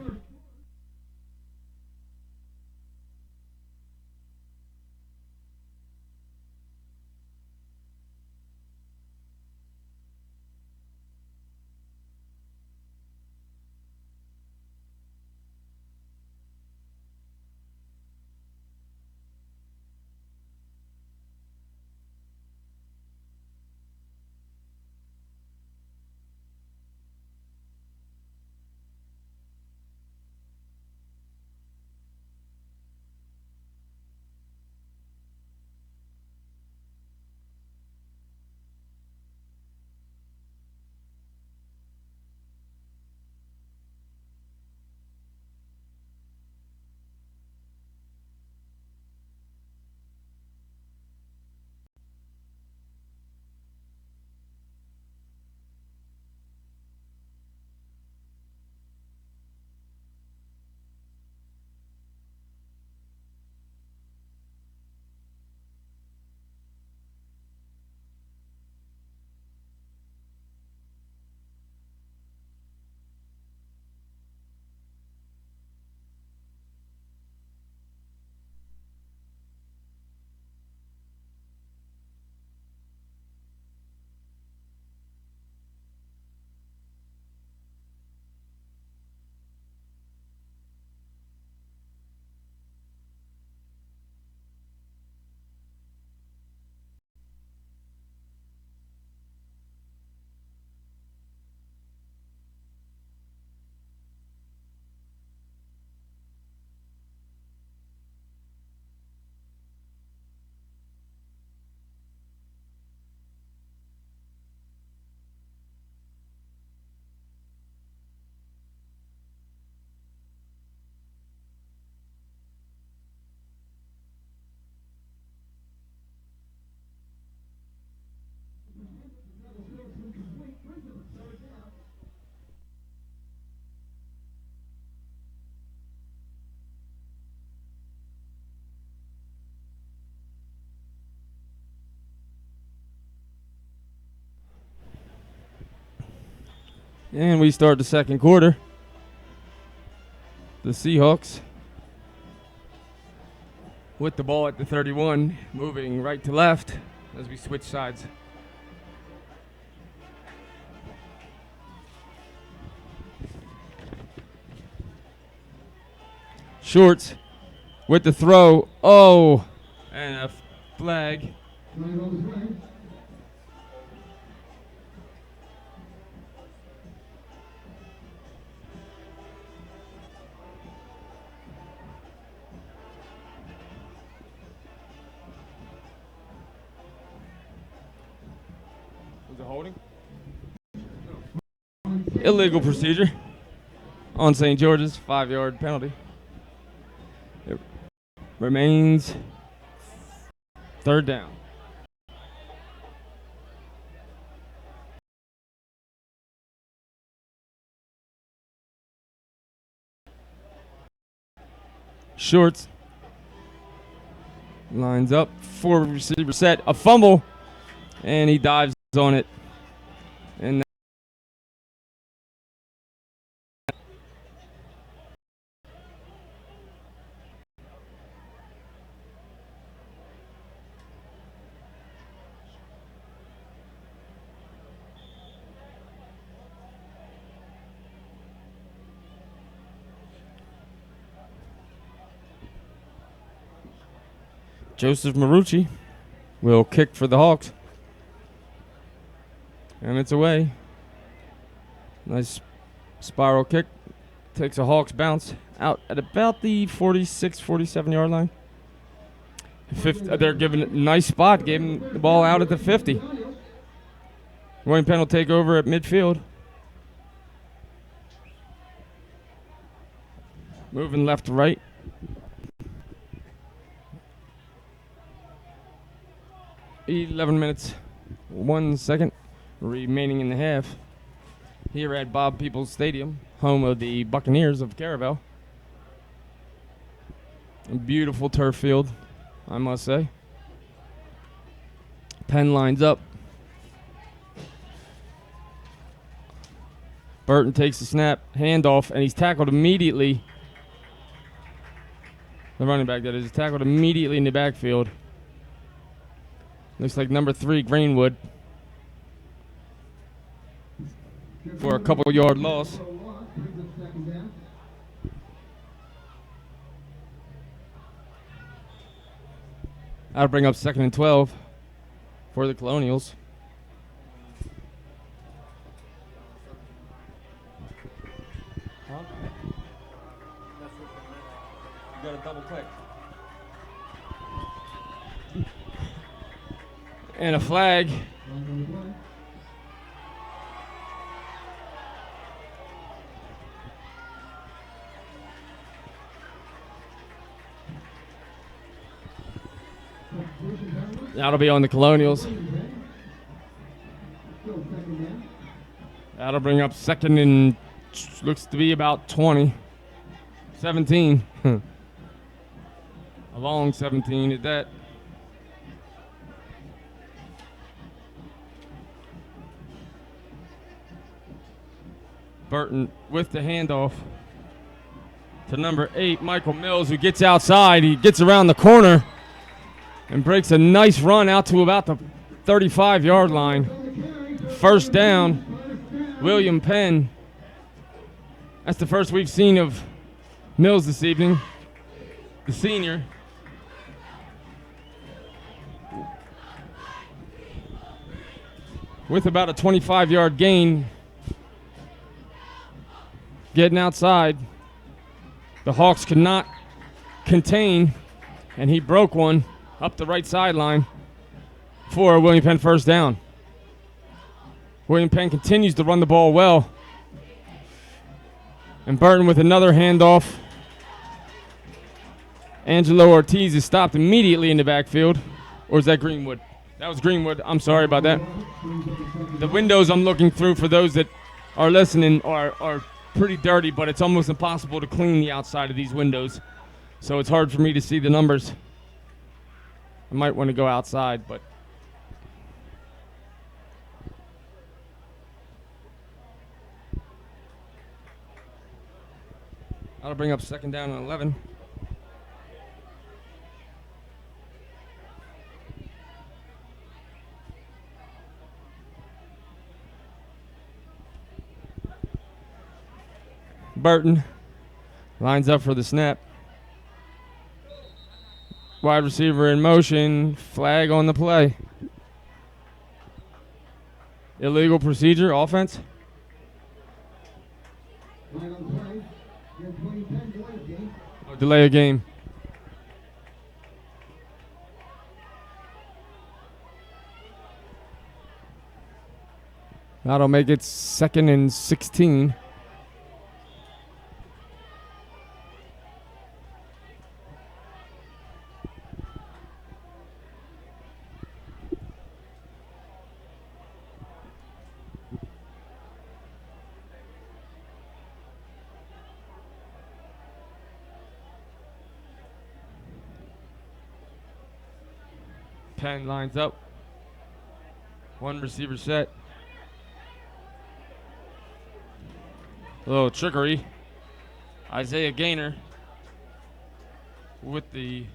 And we start the second quarter. The Seahawks with the ball at the 31, moving right to left as we switch sides. Shorts with the throw. Oh, and a flag. Was it holding? Illegal procedure on St. George's, 5-yard penalty. It remains third down. Shorts. Lines up. 4 receiver set. A fumble. And he dives on it. And Joseph Marucci will kick for the Hawks. And it's away. Nice spiral kick. Takes a Hawks bounce out at about the 46, 47-yard line. They're giving it a nice spot. Gave him the ball out at the 50. William Penn will take over at midfield. Moving left to right. $11 1 second remaining in the half here at Bob Peoples Stadium, home of the Buccaneers of Caravel. A beautiful turf field, I must say. Penn lines up. Burton takes the snap, handoff, and he's tackled immediately. The running back, that is, tackled immediately in the backfield. Looks like number 3, Greenwood, for a couple-yard loss. That'll bring up 2nd and 12 for the Colonials. Huh? You got to double click. And a flag. That'll be on the Colonials. That'll bring up 2nd and looks to be about 20. 17. A long 17 at that. Burton with the handoff to number 8, Michael Mills, who gets outside. He gets around the corner and breaks a nice run out to about the 35-yard line. First down, William Penn. That's the first we've seen of Mills this evening, the senior. With about a 25-yard gain. Getting outside. The Hawks could not contain, and he broke one up the right sideline for a William Penn first down. William Penn continues to run the ball well. And Burton with another handoff. Angelo Ortiz is stopped immediately in the backfield. Or is that Greenwood? That was Greenwood. I'm sorry about that. The windows I'm looking through, for those that are listening, are pretty dirty, but it's almost impossible to clean the outside of these windows. So it's hard for me to see the numbers. I might want to go outside, but that'll bring up 2nd down and 11. Burton lines up for the snap. Wide receiver in motion. Flag on the play. Illegal procedure, offense. Delay a game. That'll make it 2nd and 16. Penn lines up. One receiver set. A little trickery. Isaiah Gaynor with the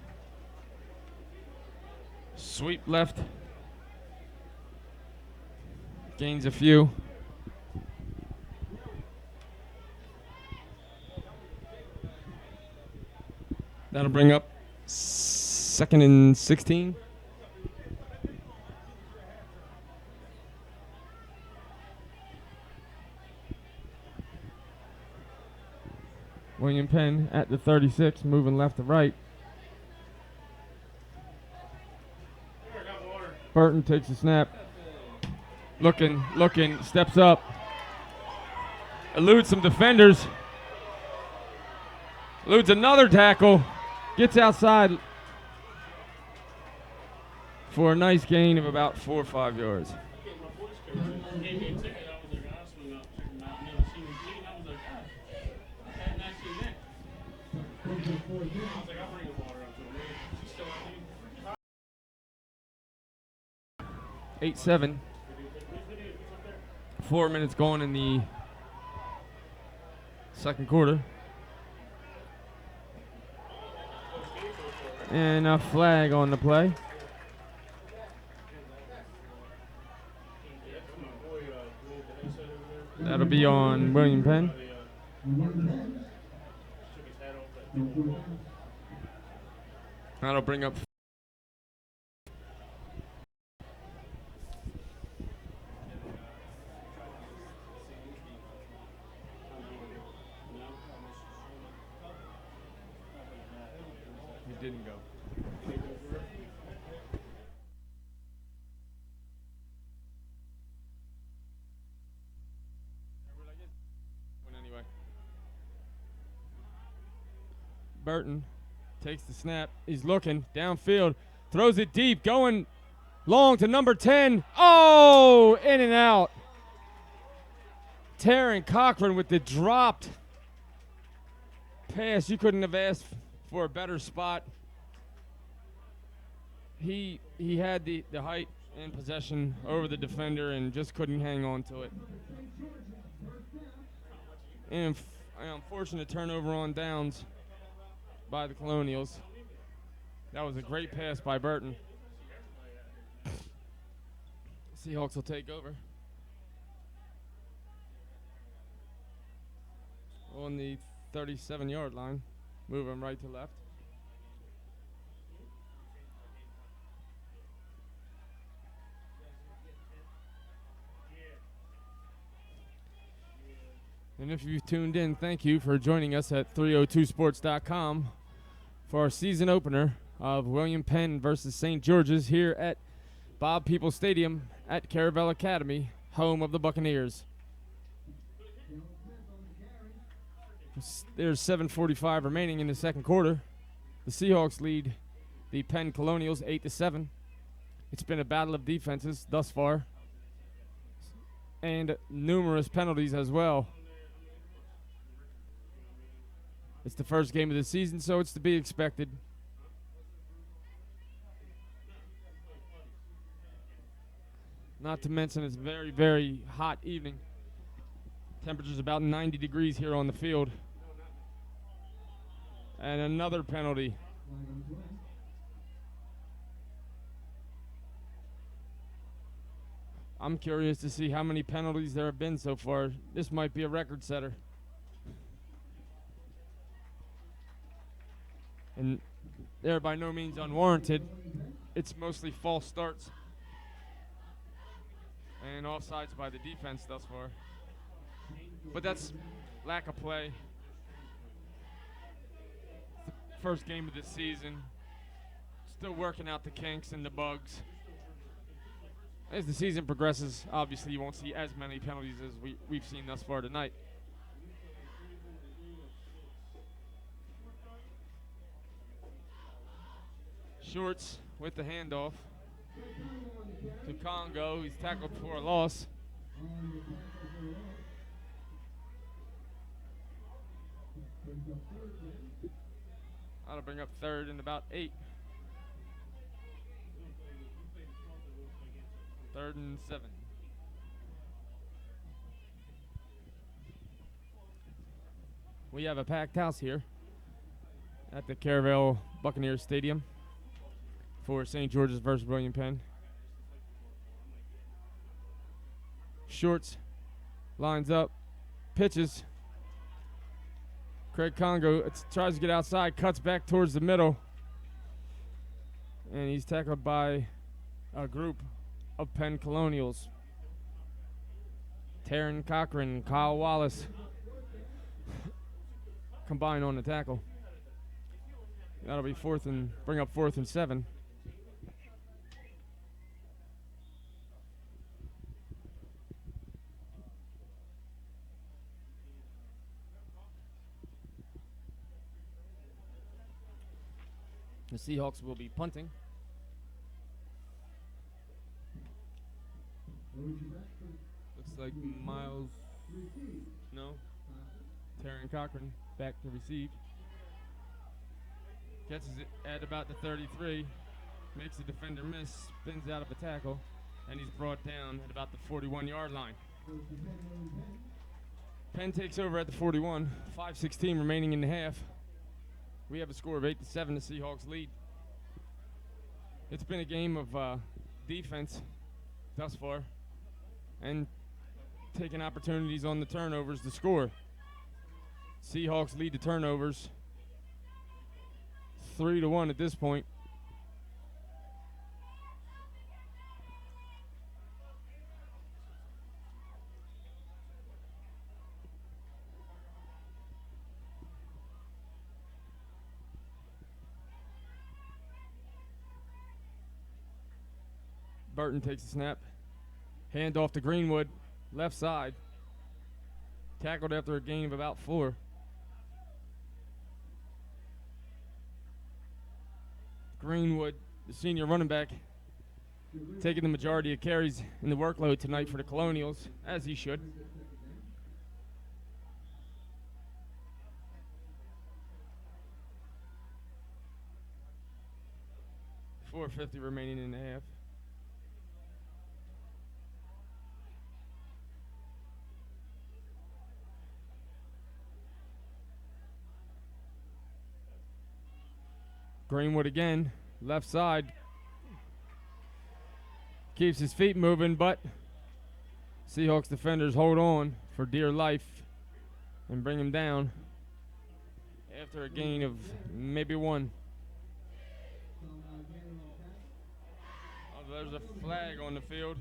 sweep left. Gains a few. That'll bring up 2nd and 16. William Penn at the 36, moving left to right. Burton takes a snap. Looking, steps up. Eludes some defenders. Eludes another tackle. Gets outside for a nice gain of about 4 or 5 yards. Eight, 7. 4 minutes going in the second quarter. And a flag on the play. That'll be on William Penn. That'll bring up he didn't go. Anyway. Burton takes the snap. He's looking downfield. Throws it deep. Going long to number 10. Oh, in and out. Taryn Cochran with the dropped pass. You couldn't have asked for a better spot. He had the height and possession over the defender and just couldn't hang on to it. And an unfortunate turnover on downs by the Colonials. That was a great pass by Burton. Seahawks will take over. On the 37-yard line, moving right to left. And if you've tuned in, thank you for joining us at 302sports.com for our season opener of William Penn versus St. George's here at Bob Peoples Stadium at Caravel Academy, home of the Buccaneers. There's 7:45 remaining in the second quarter. The Seahawks lead the Penn Colonials 8-7. It's been a battle of defenses thus far, and numerous penalties as well. It's the first game of the season, so it's to be expected. Not to mention it's a very, very hot evening. Temperature's about 90 degrees here on the field. And another penalty. I'm curious to see how many penalties there have been so far. This might be a record setter. And they're by no means unwarranted. It's mostly false starts and offsides by the defense thus far. But that's lack of play. It's the first game of the season. Still working out the kinks and the bugs. As the season progresses, obviously you won't see as many penalties as we've seen thus far tonight. Shorts with the handoff to Congo. He's tackled for a loss. That'll bring up third and about 8. 3rd and 7. We have a packed house here at the Caravel Buccaneers Stadium for St. George's versus William Penn. Shorts, lines up, pitches. Craig Congo tries to get outside, cuts back towards the middle, and he's tackled by a group of Penn Colonials. Taryn Cochran, Kyle Wallace combine on the tackle. That'll be bring up 4th and 7. The Seahawks will be punting. Looks like Miles. No. Taryn Cochran back to receive. Catches it at about the 33. Makes the defender miss. Spins out of a tackle. And he's brought down at about the 41-yard line. Penn takes over at the 41. 5:16 remaining in the half. We have a score of 8-7. The Seahawks lead. It's been a game of defense thus far, and taking opportunities on the turnovers to score. Seahawks lead the turnovers 3-1 at this point. Burton takes a snap. Hand off to Greenwood, left side. Tackled after a gain of about 4. Greenwood, the senior running back, taking the majority of carries in the workload tonight for the Colonials, as he should. $4.50 remaining in the half. Greenwood again, left side. Keeps his feet moving, but Seahawks defenders hold on for dear life and bring him down after a gain of maybe 1. Oh, there's a flag on the field.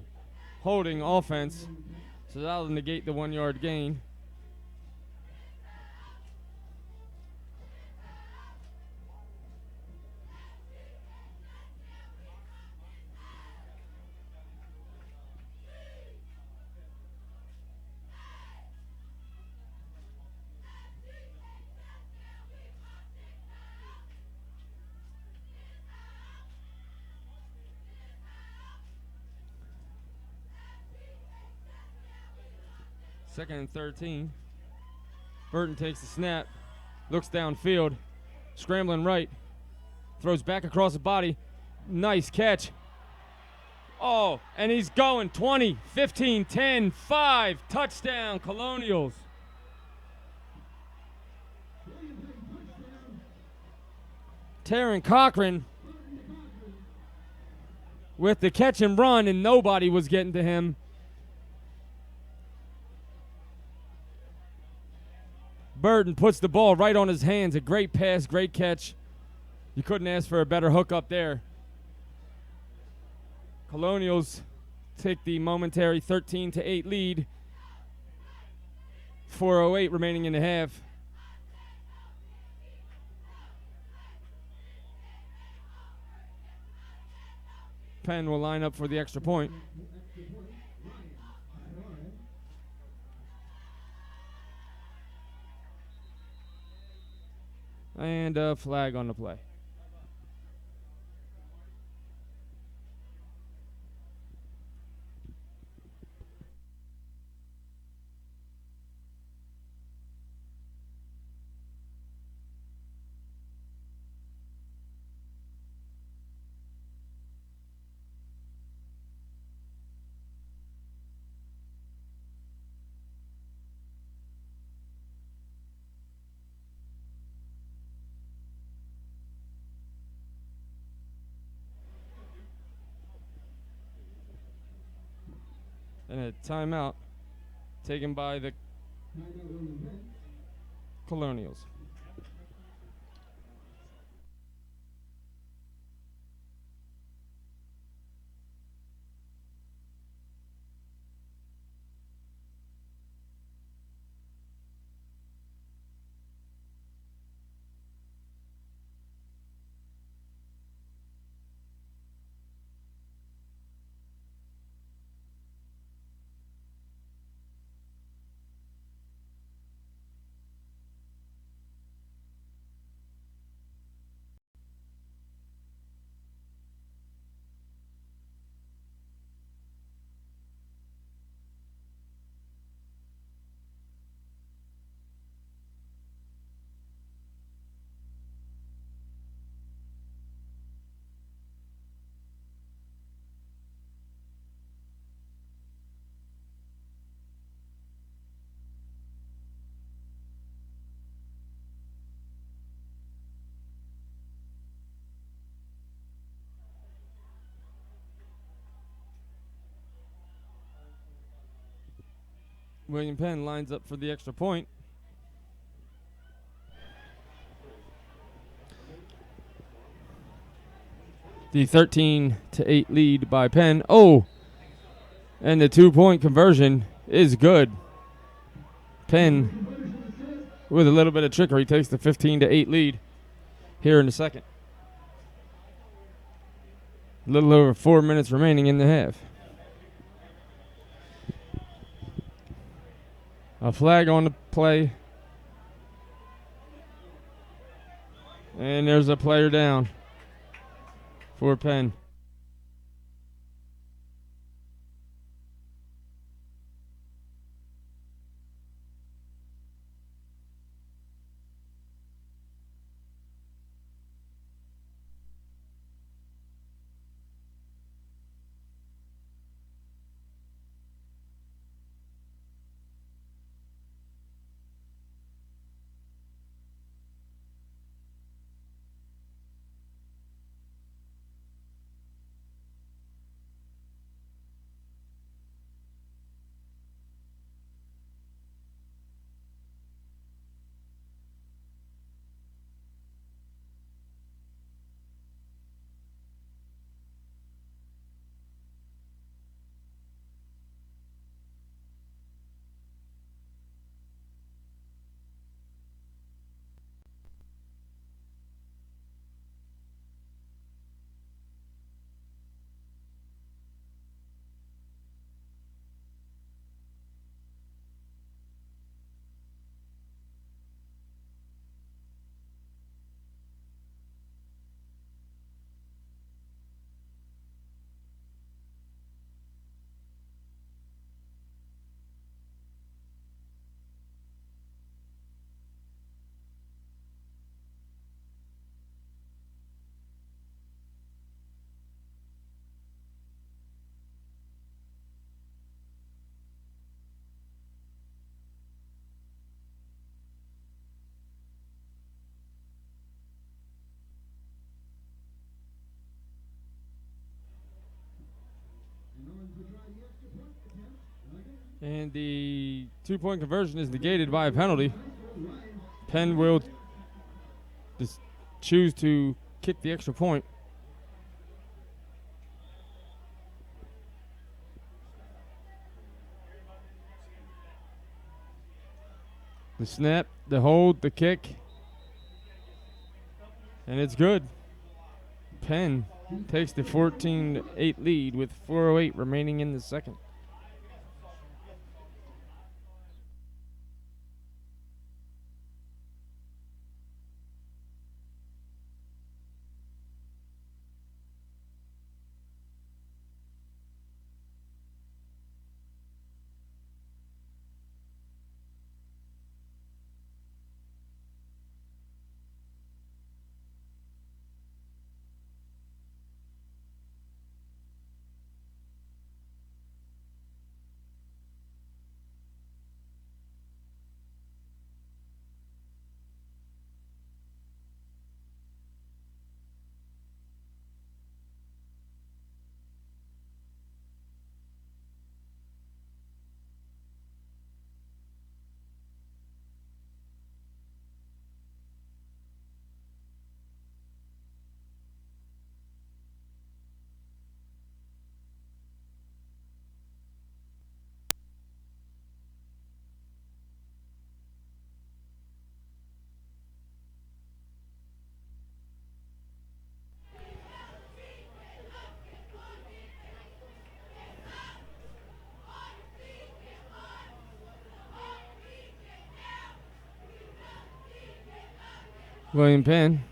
Holding offense, so that'll negate the 1-yard gain. Second and 13. Burton takes the snap, looks downfield, scrambling right, throws back across the body. Nice catch. Oh, and he's going 20, 15, 10, 5. Touchdown, Colonials. Taryn Cochran with the catch and run, and nobody was getting to him. Burton puts the ball right on his hands. A great pass, great catch. You couldn't ask for a better hook up there. Colonials take the momentary 13-8 lead. 4:08 remaining in the half. Penn will line up for the extra point. And a flag on the play. And a timeout taken by the Colonials. William Penn lines up for the extra point. The 13-8 lead by Penn. Oh, and the 2-point conversion is good. Penn, with a little bit of trickery, takes the 15-8 lead here in the second. A little over 4 minutes remaining in the half. A flag on the play. And there's a player down for Penn. And the 2-point conversion is negated by a penalty. Penn will just choose to kick the extra point. The snap, the hold, the kick. And it's good. Penn takes the 14-8 lead with 4:08 remaining in the second. William Penn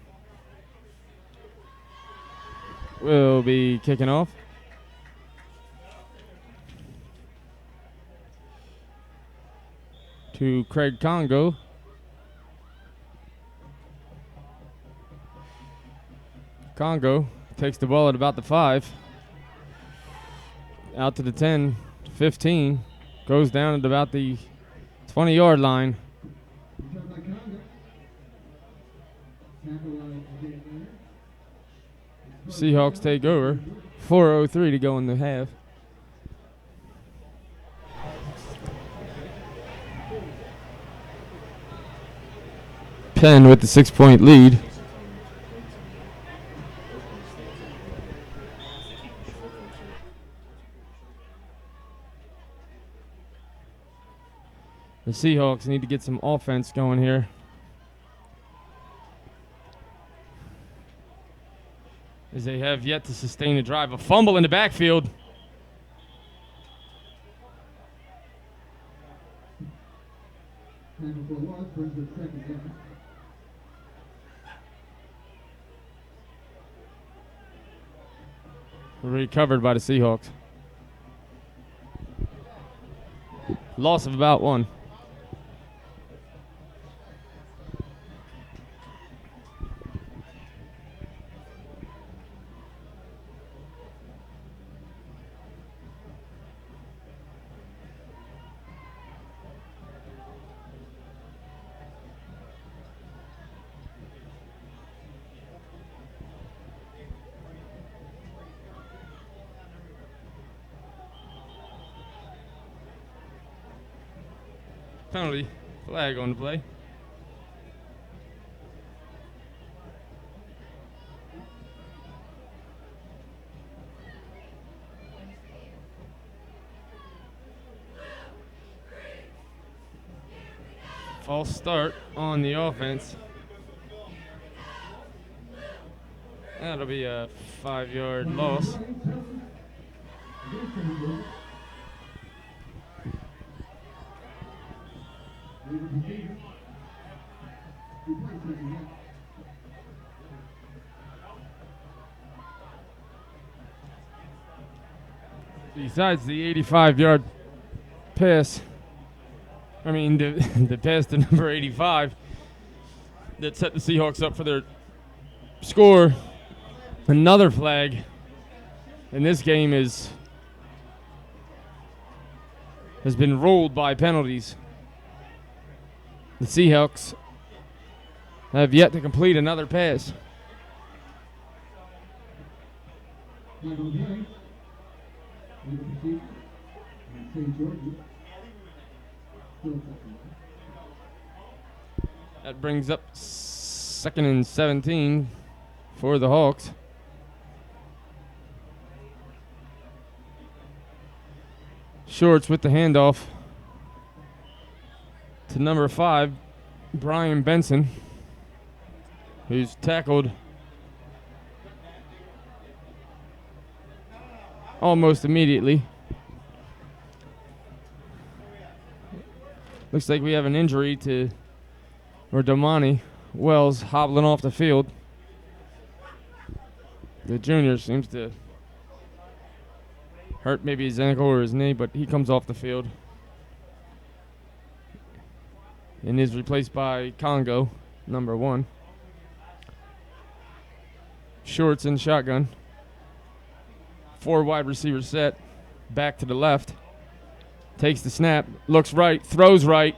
will be kicking off. To Craig Congo. Congo takes the ball at about the 5. Out to the 10, 15. Goes down at about the 20-yard line. Seahawks take over. 4:03 to go in the half. Penn with the 6-point lead. The Seahawks need to get some offense going here. As they have yet to sustain a drive. A fumble in the backfield. Recovered by the Seahawks. Loss of about 1. Penalty. Flag on the play. False start on the offense. That'll be a 5-yard loss. Besides the 85-yard pass, the pass to number 85 that set the Seahawks up for their score, another flag in this game has been ruled by penalties. The Seahawks have yet to complete another pass. That brings up 2nd and 17 for the Hawks. Shorts with the handoff to number 5, Brian Benson, who's tackled almost immediately. Looks like we have an injury to Domani Wells hobbling off the field. The junior seems to hurt maybe his ankle or his knee, but he comes off the field and is replaced by Congo, number 1. Shorts in shotgun. 4 wide receivers set. Back to the left. Takes the snap. Looks right. Throws right.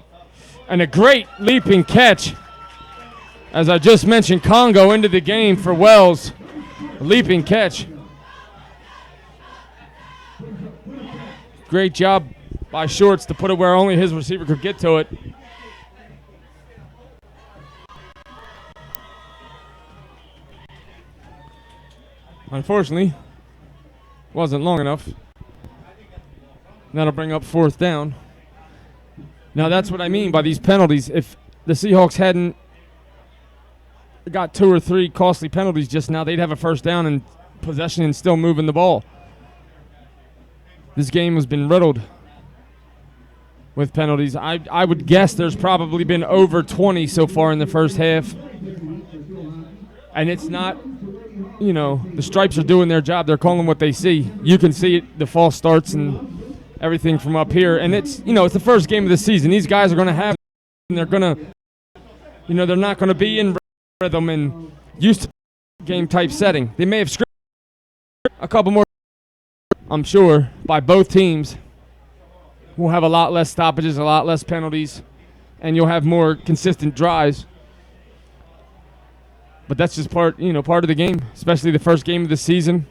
And a great leaping catch. As I just mentioned, Congo into the game for Wells. A leaping catch. Great job by Shorts to put it where only his receiver could get to it. Unfortunately, wasn't long enough. That'll bring up 4th down. Now that's what I mean by these penalties. If the Seahawks hadn't got 2 or 3 costly penalties just now, they'd have a 1st down and possession and still moving the ball. This game has been riddled with penalties. I would guess there's probably been over 20 so far in the first half. And it's not, the stripes are doing their job. They're calling what they see. You can see it, the false starts and everything from up here. And it's, it's the first game of the season. These guys are going to have, and they're going to, they're not going to be in rhythm and used to game type setting. They may have scripted a couple more, I'm sure, by both teams. We'll have a lot less stoppages, a lot less penalties, and you'll have more consistent drives. But that's just part of the game, especially the first game of the season.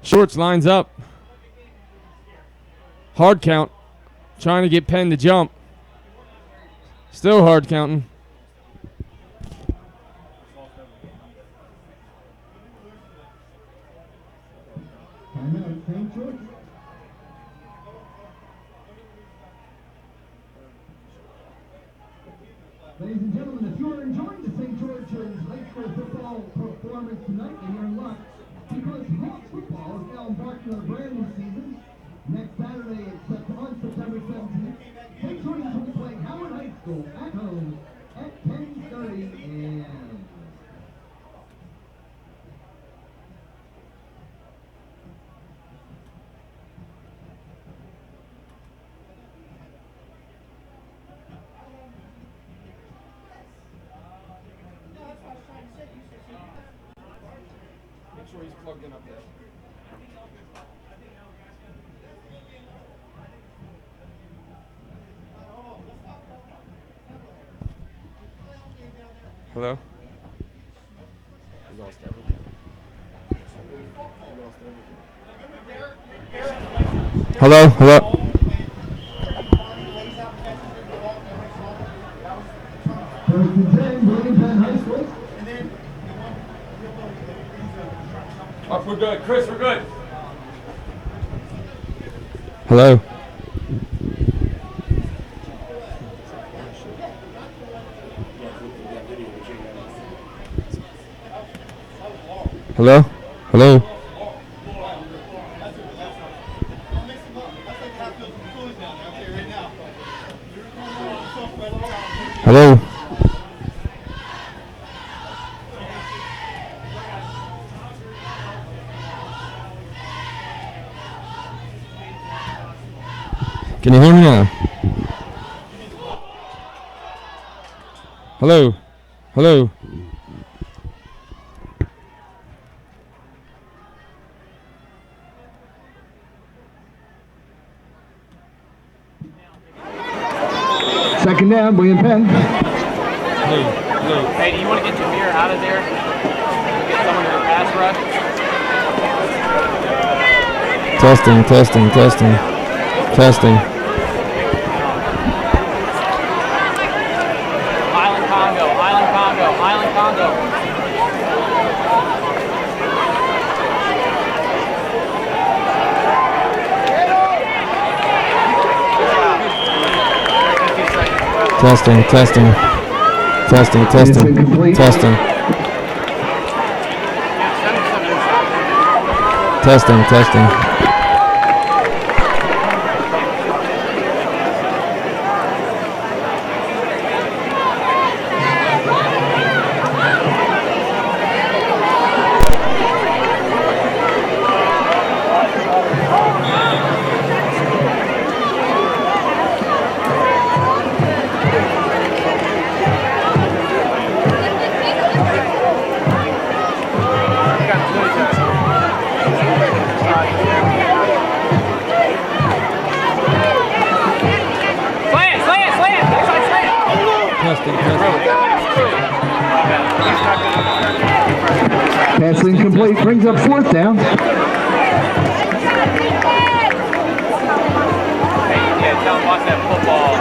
Shorts lines up. Hard count. Trying to get Penn to jump. Still hard counting. Ladies and gentlemen, if you're enjoying the St. George's High School football performance tonight, then you're in luck, because Hawks football is now embarking on a brand new season. Next Saturday, on September 17th, St. George's will be playing Howard High School at home at 10:30 a.m. Make sure he's plugged in up there. Hello? Hello? Hello? First and 10, Penn High School. Up, we're good. Chris, we're good. Hello? Hello? Hello? Hello? Can you hear me now? Hello? Hello? Second down, William Penn. Hello? Hello? Hey, do you want to get Jameer out of there? Get someone to pass rush? Testing, testing, testing, testing. Island Congo, Island Congo, Island Congo. Testing, testing, testing, testing, testing. Testing, testing. Pass incomplete, brings up fourth down. Hey, yeah, tell him watch that football.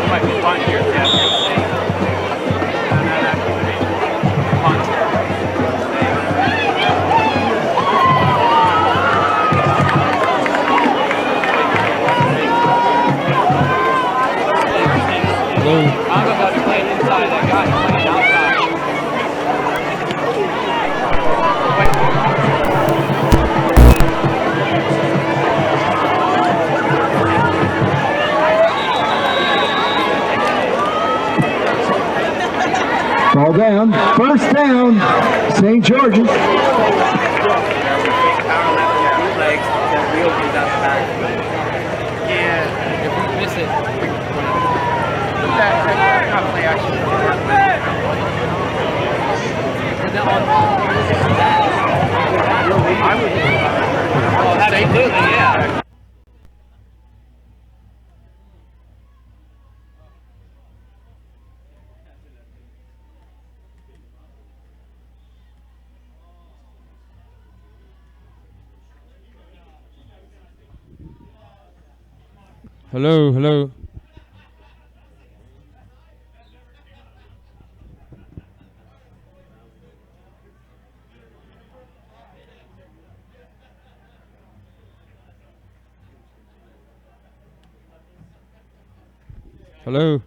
You might be fun here, Jeff. I'm about to play inside. That guy playing outside. Wait. Call down. First down, St. George's. Yeah, if we miss it, that play action. And then I would. Oh, absolutely, yeah. Hello, hello. Hello.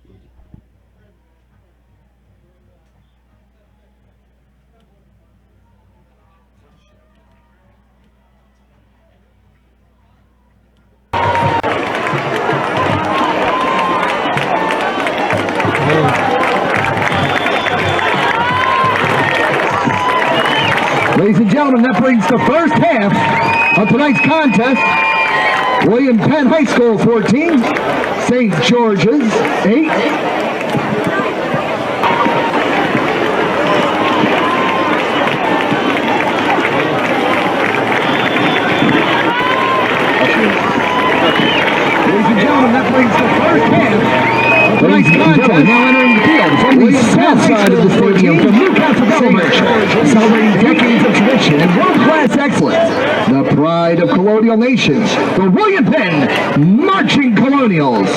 Ladies and gentlemen, that brings the first half of tonight's contest. William Penn High School 14, St. George's 8. Ladies and gentlemen, that brings the first half of tonight's contest. Now entering the field from the south side of the stadium from Newcastle celebrating decades of tradition and world-class excellence. The pride of colonial nations, the William Penn Marching Colonials.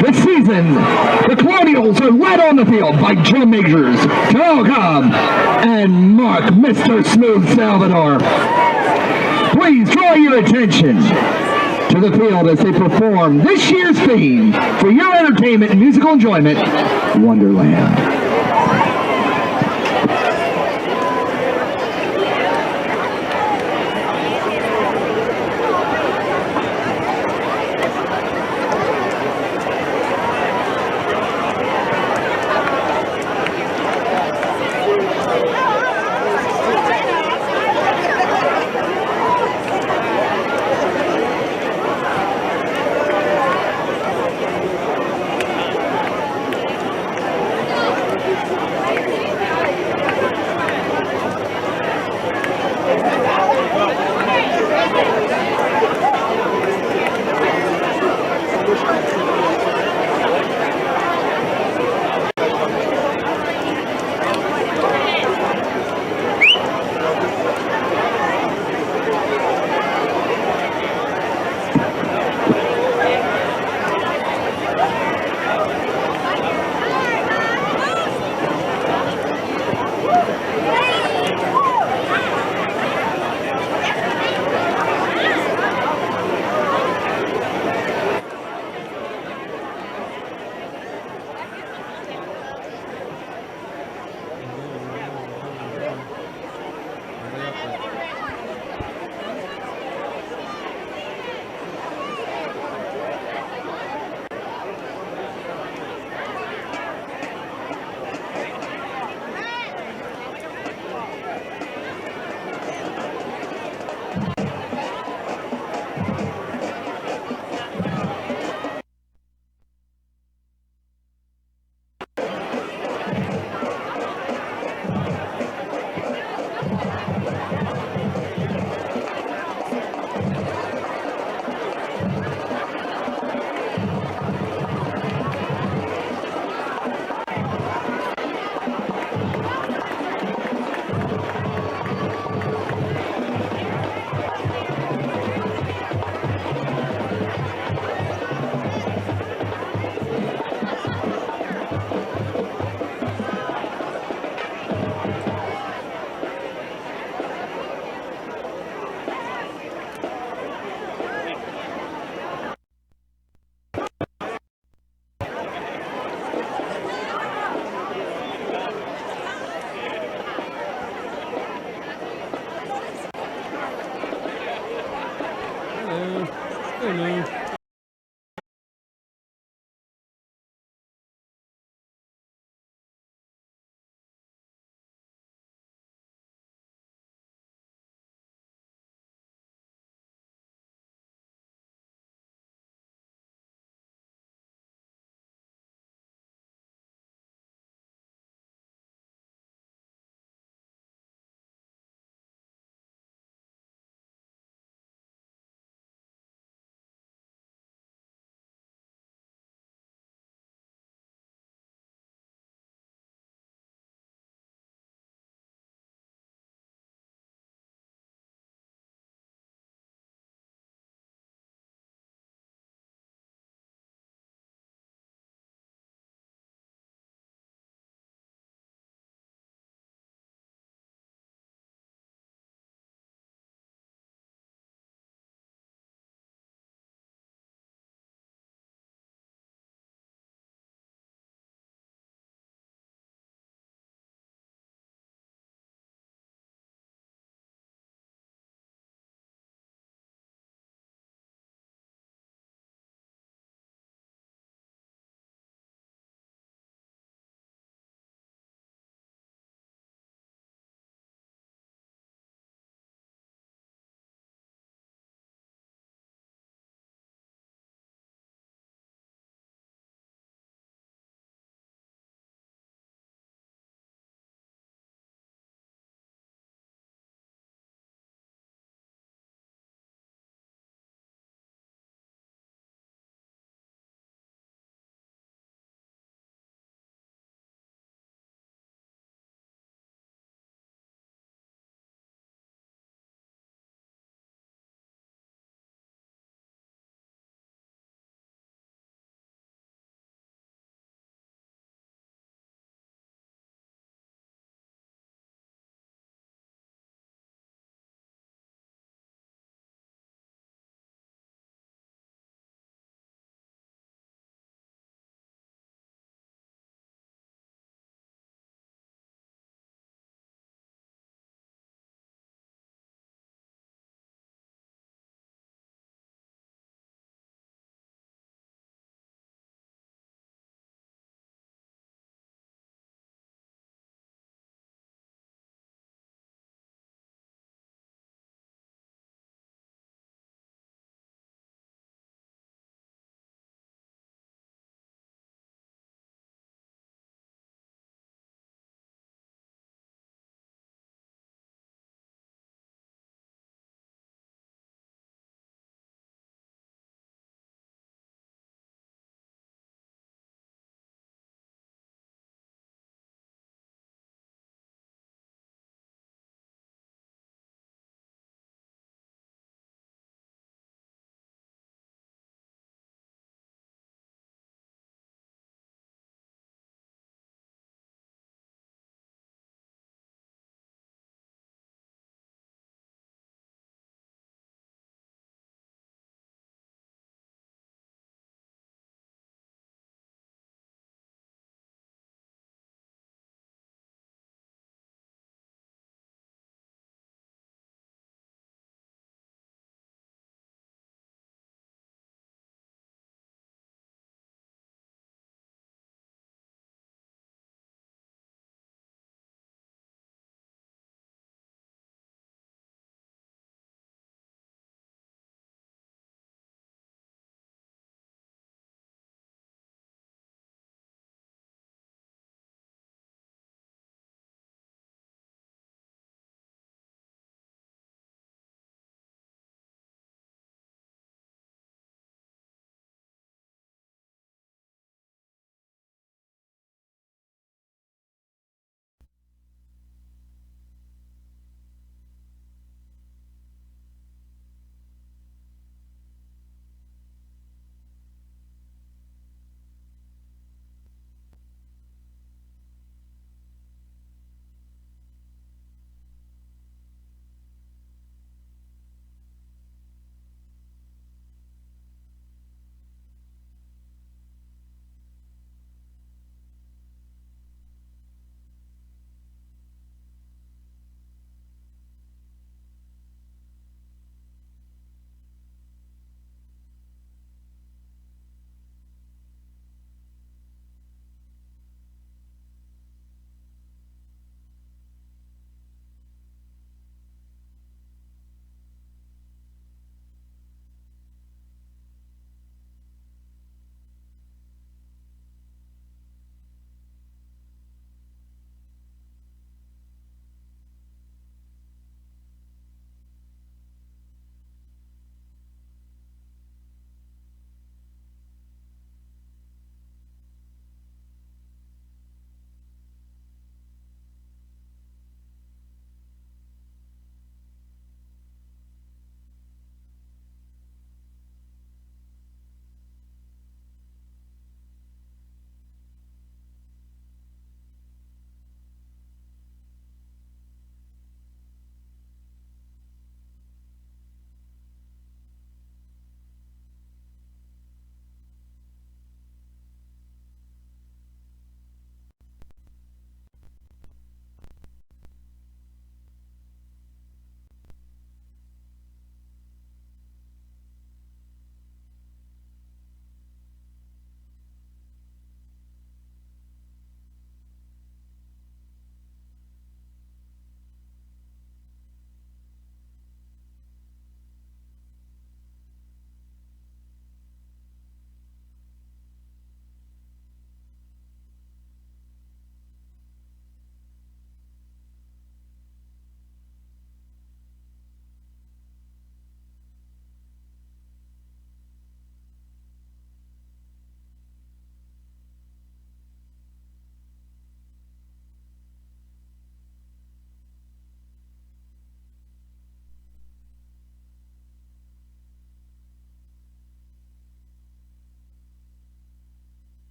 This season, the Colonials are led on the field by drum majors Terrell Cobb and Mark Mr. Smooth Salvador. Please draw your attention to the field as they perform this year's theme for your entertainment and musical enjoyment, Wonderland.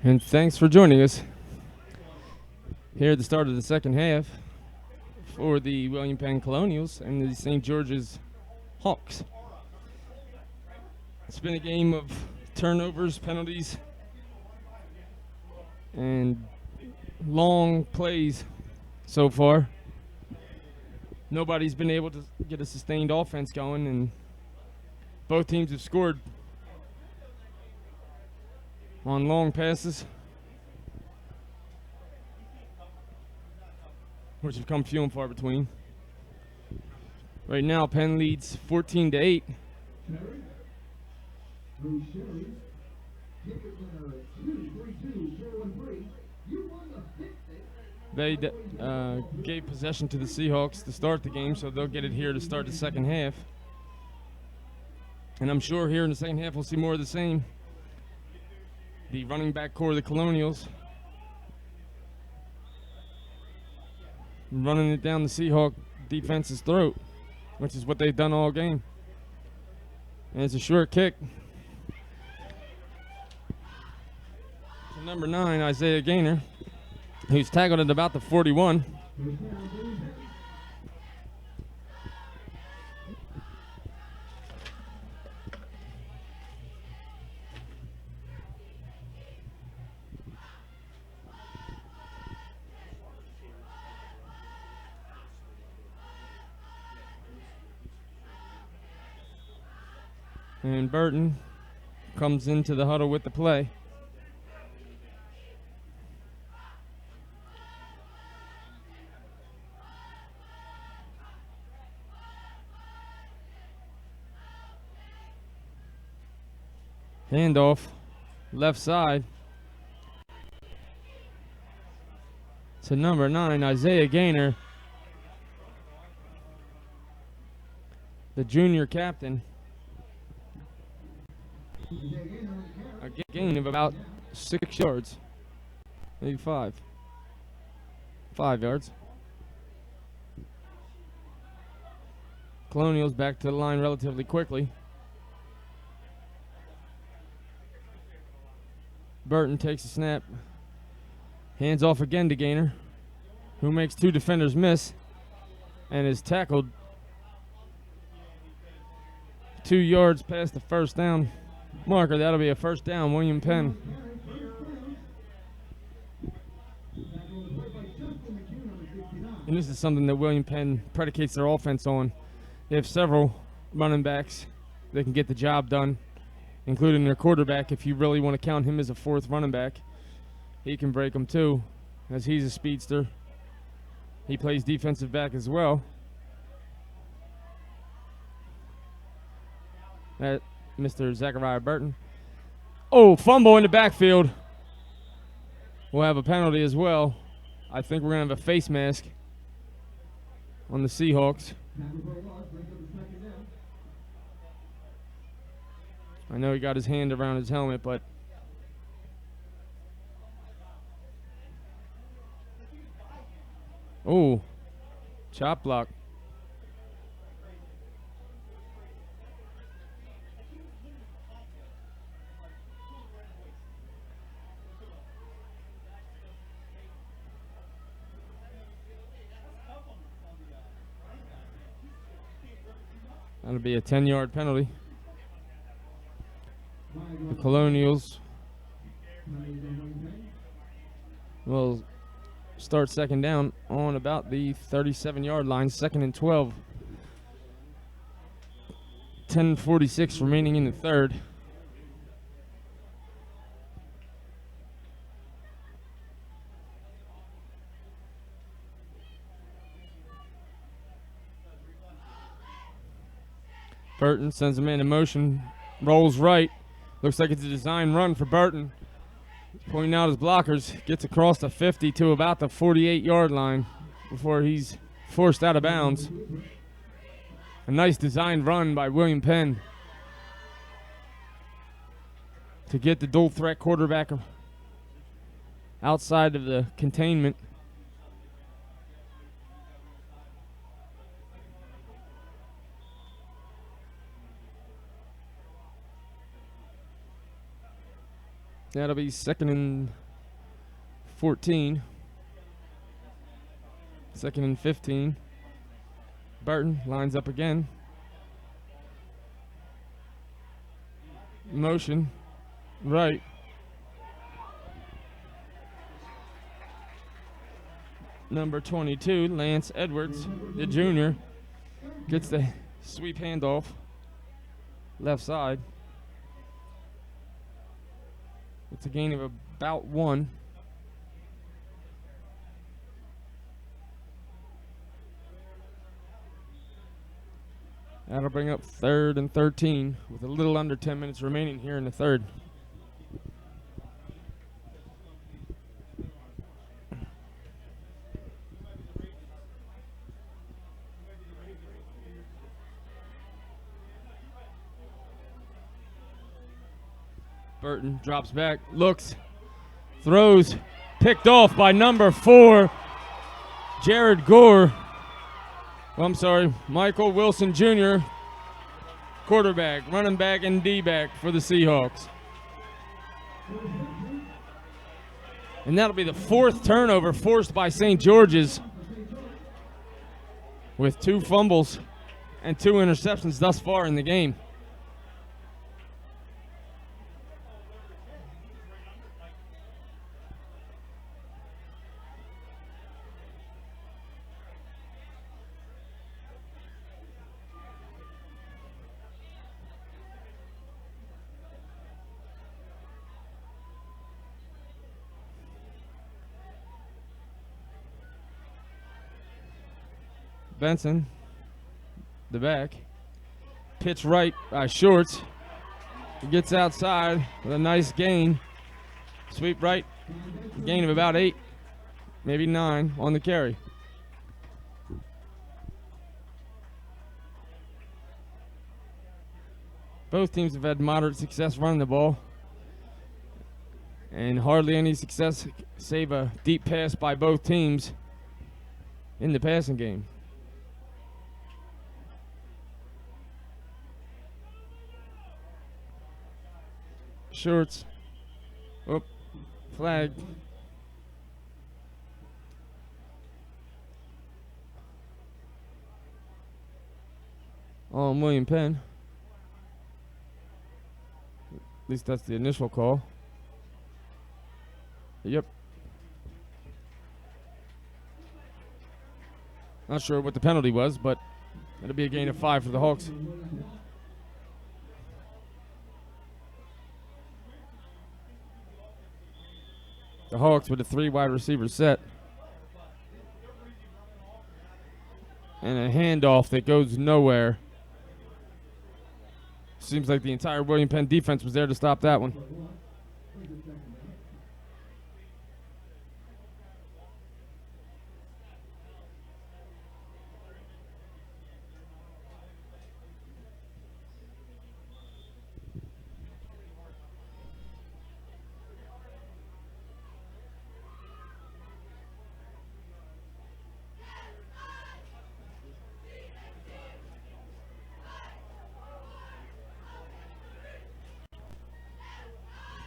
And thanks for joining us here at the start of the second half for the William Penn Colonials and the St. George's Hawks. It's been a game of turnovers, penalties, and long plays so far. Nobody's been able to get a sustained offense going, and both teams have scored on long passes, which have come few and far between. Right now, Penn leads 14-8. They gave possession to the Seahawks to start the game, so they'll get it here to start the second half. And I'm sure here in the second half we'll see more of the same. The running back core of the Colonials running it down the Seahawk defense's throat, which is what they've done all game. And it's a short kick. To number 9, Isaiah Gaynor, who's tackled at about the 41. And Burton comes into the huddle with the play. Handoff, left side to number 9, Isaiah Gaynor, the junior captain. A gain of about 6 yards, maybe 5 yards. Colonials back to the line relatively quickly. Burton takes a snap, hands off again to Gaynor, who makes 2 defenders miss and is tackled 2 yards past the first down marker. That'll be a first down, William Penn. And this is something that William Penn predicates their offense on. They have several running backs that can get the job done, including their quarterback. If you really want to count him as a 4th running back, he can break them too, as he's a speedster. He plays defensive back as well. That Mr. Zachariah Burton. Oh, fumble in the backfield. We'll have a penalty as well. I think we're going to have a face mask on the Seahawks. I know he got his hand around his helmet, but oh, chop block. That'll be a 10-yard penalty. The Colonials will start second down on about the 37-yard line, 2nd and 12. 10:46 remaining in the third. Burton sends a man in motion, rolls right. Looks like it's a design run for Burton. Pointing out his blockers, gets across the 50 to about the 48-yard line before he's forced out of bounds. A nice designed run by William Penn to get the dual threat quarterback outside of the containment. That'll be 2nd and 14. 2nd and 15. Burton lines up again. Motion. Right. Number 22, Lance Edwards, the junior, gets the sweep handoff. Left side. It's a gain of about 1. That'll bring up 3rd and 13 with a little under 10 minutes remaining here in the third. Burton drops back, looks, throws, picked off by number 4, Jared Gore. Well, I'm sorry, Michael Wilson Jr., quarterback, running back, and D-back for the Seahawks. And that'll be the 4th turnover forced by St. George's, with 2 fumbles and 2 interceptions thus far in the game. Benson, the back, pitch right by Shorts. He gets outside with a nice gain. Sweep right, gain of about 8, maybe 9 on the carry. Both teams have had moderate success running the ball, and hardly any success save a deep pass by both teams in the passing game. Shorts. Oh, flag. On William Penn. At least that's the initial call. Yep. Not sure what the penalty was, but it'll be a gain of 5 for the Hawks. The Hawks with a 3 wide receiver set. And a handoff that goes nowhere. Seems like the entire William Penn defense was there to stop that one.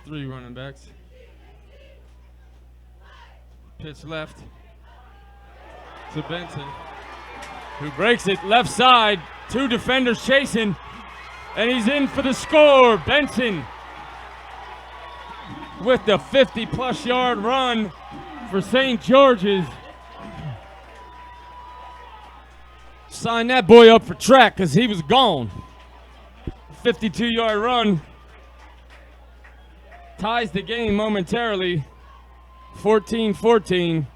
Three running backs. Pitch left to Benson, who breaks it left side. 2 defenders chasing, and he's in for the score. Benson with the 50-plus yard run for St. George's. Sign that boy up for track because he was gone. 52-yard run. Ties the game momentarily, 14-14.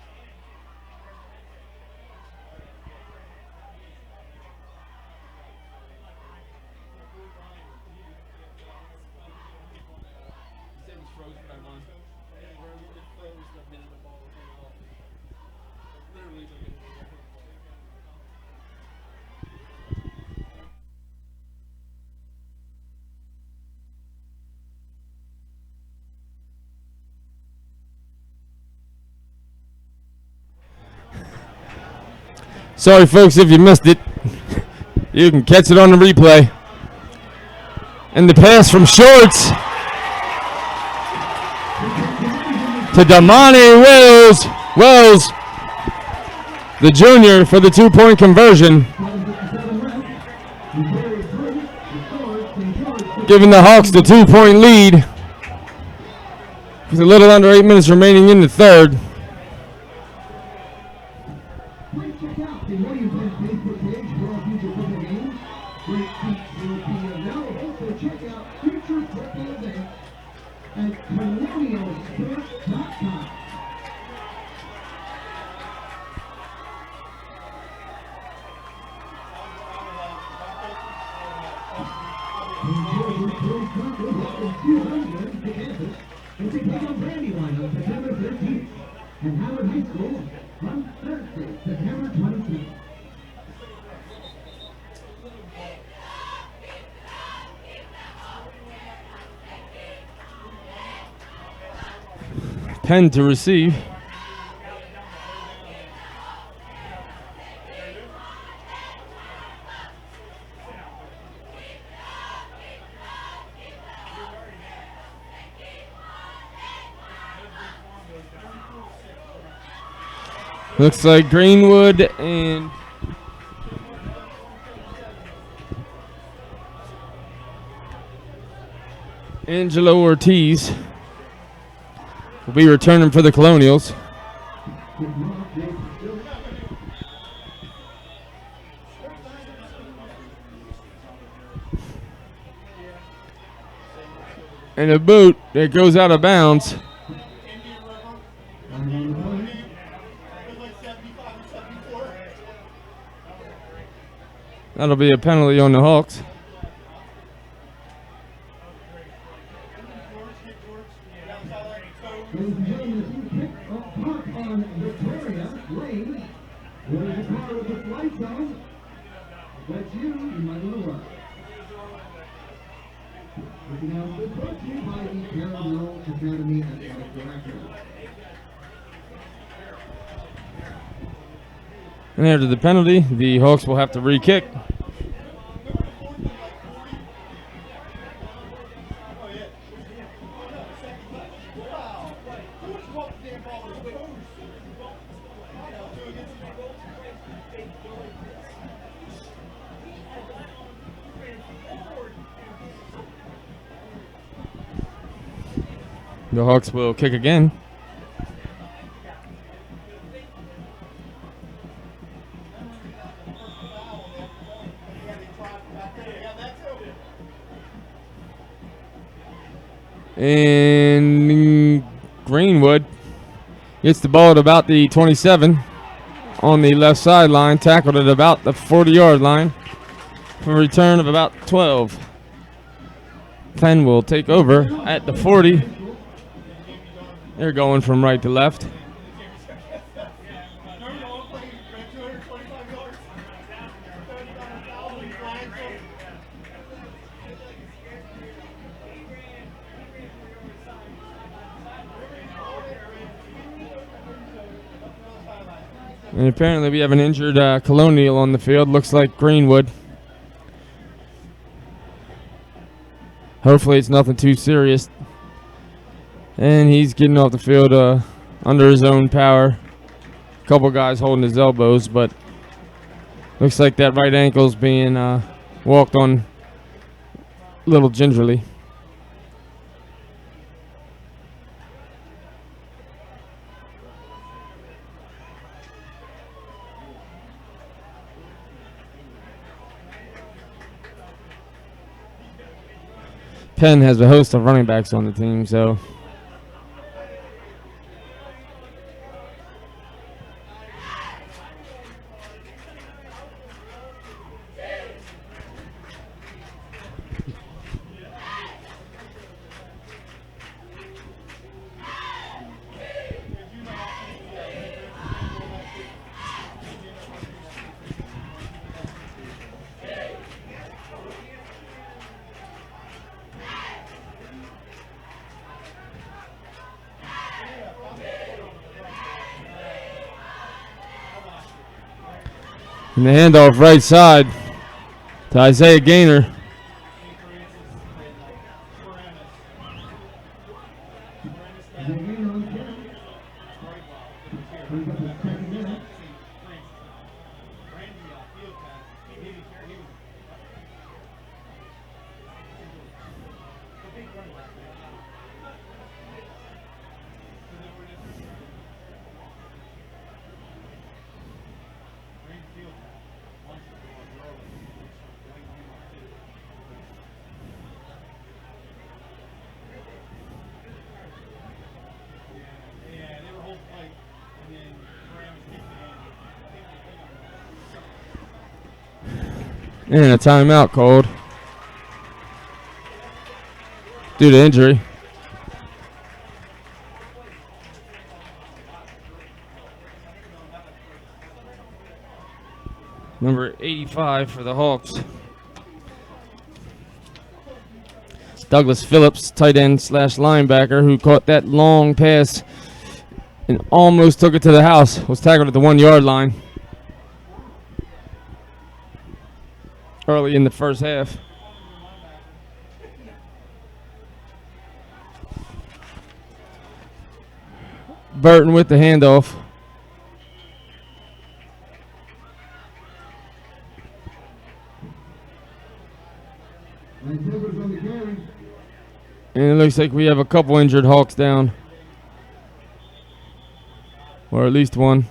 Sorry, folks, if you missed it. You can catch it on the replay. And the pass from Shorts to Damani Wells, the junior, for the 2-point conversion, giving the Hawks the 2-point lead with a little under 8 minutes remaining in the third. Please check out the William Penn Facebook page for all future football games. Great seats will be available, so check out future football events at colonialsports.com. And to take on Brandywine on September 13th, and Howard High School on Thursday, September 26th. Penn to receive. Looks like Greenwood and Angelo Ortiz will be returning for the Colonials. And a boot that goes out of bounds. That'll be a penalty on the Hawks. Ladies and gentlemen, as you pick up park on Victoria Lane, there is a car with its lights on. If that's you, you might want to work. This announcement brought to you by the Caravel Academy Athletic Director. And after the penalty, the Hawks will have to re-kick. The Hawks will kick again. And Greenwood gets the ball at about the 27 on the left sideline, tackled at about the 40-yard line for a return of about 12. Penn will take over at the 40. They're going from right to left. And apparently we have an injured Colonial on the field. Looks like Greenwood. Hopefully it's nothing too serious. And he's getting off the field under his own power. A couple guys holding his elbows, but looks like that right ankle's being walked on a little gingerly. Penn has a host of running backs on the team, so and the handoff right side to Isaiah Gaynor. And a timeout called due to injury. Number 85 for the Hawks. Douglas Phillips, tight end / linebacker, who caught that long pass and almost took it to the house. Was tackled at the 1 yard line early in the first half. Burton with the handoff. And it looks like we have a couple injured Hawks down. Or at least one.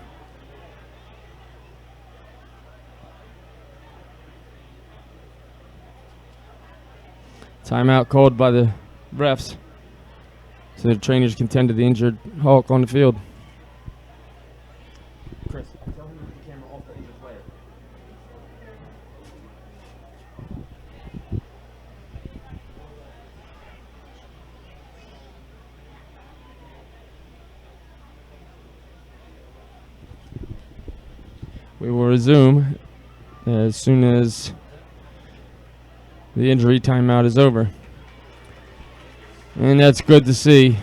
Timeout called by the refs. So the trainers can tend to the injured Hawk on the field. Chris, tell him to put the camera off the injured player. We will resume as soon as the injury timeout is over. And that's good to see.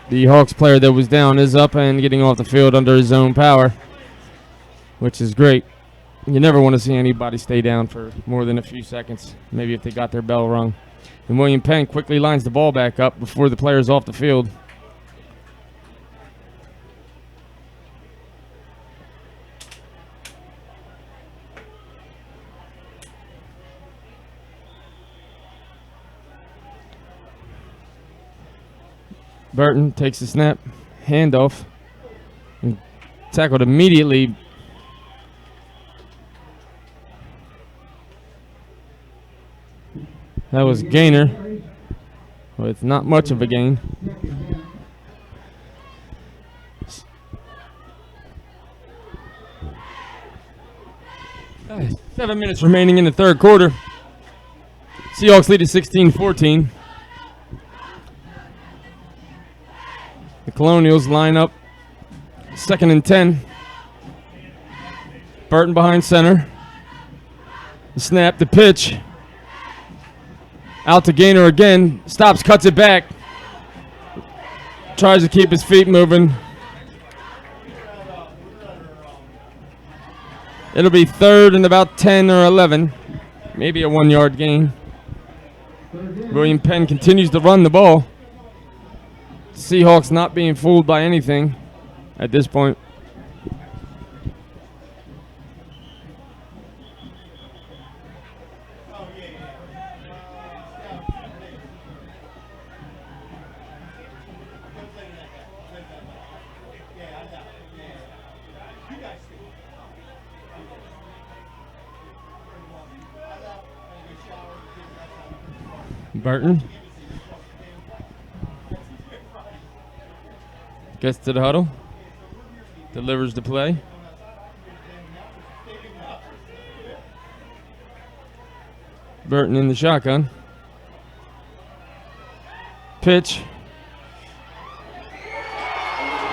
The Hawks player that was down is up and getting off the field under his own power, which is great. You never want to see anybody stay down for more than a few seconds, maybe if they got their bell rung. And William Penn quickly lines the ball back up before the player's off the field. Burton takes the snap, handoff, and tackled immediately. That was Gainer with not much of a gain. Uh, 7 minutes remaining in the third quarter. Seahawks lead at 16-14. The Colonials line up 2nd and 10. Burton behind center. The snap, the pitch. Out to Gainer again. Stops, cuts it back. Tries to keep his feet moving. It'll be 3rd and about 10 or 11. Maybe a 1 yard gain. William Penn continues to run the ball. Seahawks not being fooled by anything at this point. Burton gets to the huddle, delivers the play. Burton in the shotgun. Pitch.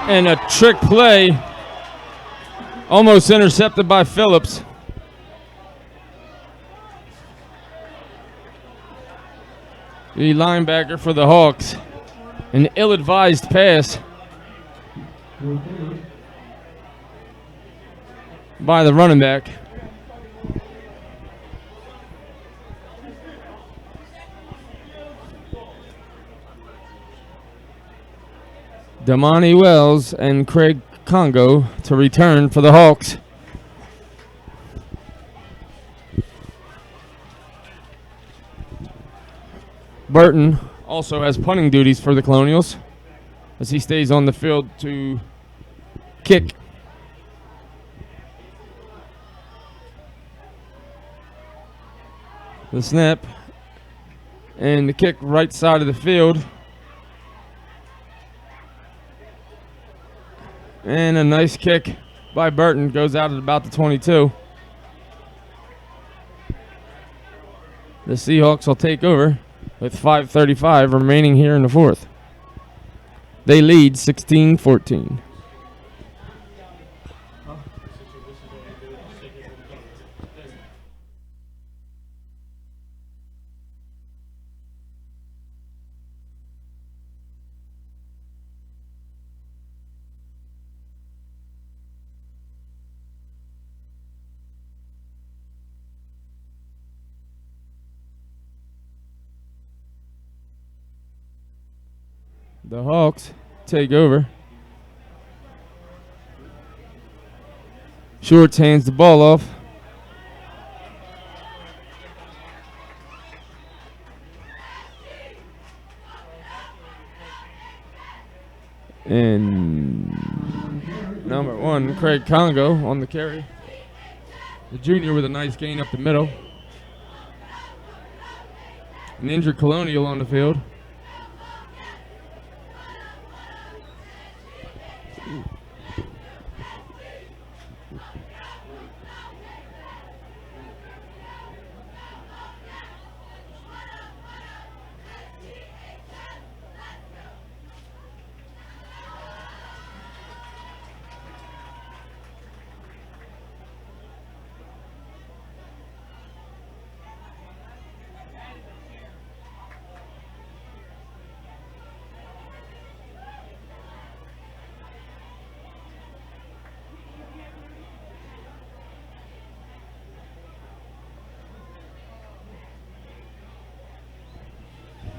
And a trick play. Almost intercepted by Phillips. The linebacker for the Hawks. An ill-advised pass by the running back. Damani Wells and Craig Congo to return for the Hawks. Burton also has punting duties for the Colonials as he stays on the field to kick. The snap and the kick right side of the field. And a nice kick by Burton goes out at about the 22. The Seahawks will take over with 5:35 remaining here in the fourth. They lead 16-14. The Hawks take over. Shorts hands the ball off. And number 1, Craig Congo on the carry. The junior with a nice gain up the middle. An injured Colonial on the field.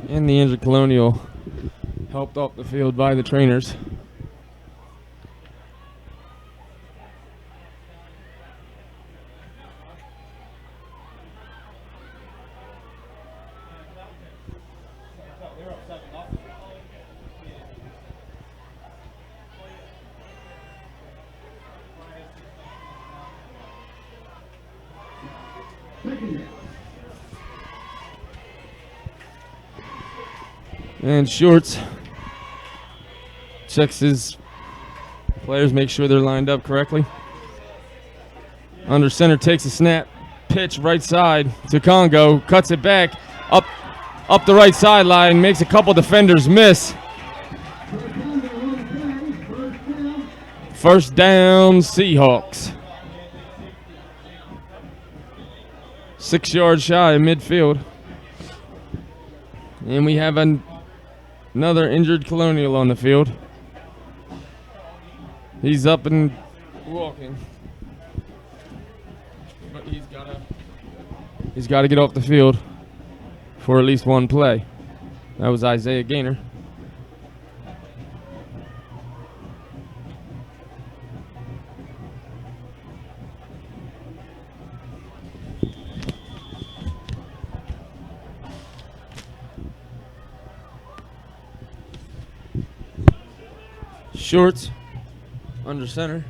And the injured Colonial helped off the field by the trainers. And Shorts checks his players, make sure they're lined up correctly. Under center takes a snap, pitch right side to Congo, cuts it back up the right sideline, makes a couple defenders miss. First down, Seahawks. 6 yards shy of midfield. And we have another injured Colonial on the field. He's up and walking. But he's got to get off the field for at least one play. That was Isaiah Gaynor. Shorts under center.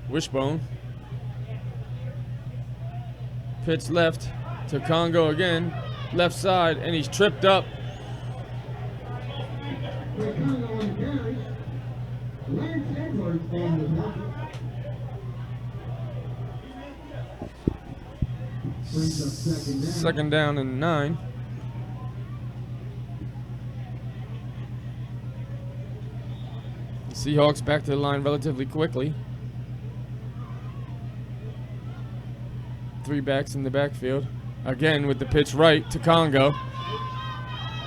Wishbone. Pitch left to Congo again. Left side, and he's tripped up. Second down and 9. Seahawks back to the line relatively quickly. 3 backs in the backfield. Again with the pitch right to Congo.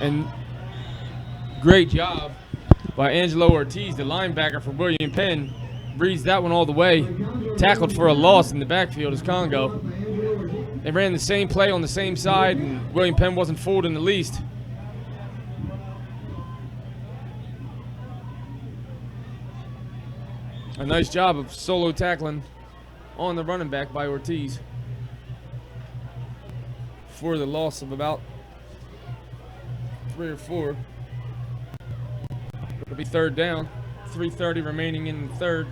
And great job by Angelo Ortiz, the linebacker for William Penn. Reads that one all the way. Tackled for a loss in the backfield as Congo. They ran the same play on the same side, and William Penn wasn't fooled in the least. A nice job of solo tackling on the running back by Ortiz for the loss of about 3 or 4. It'll be third down. 3:30 remaining in the third.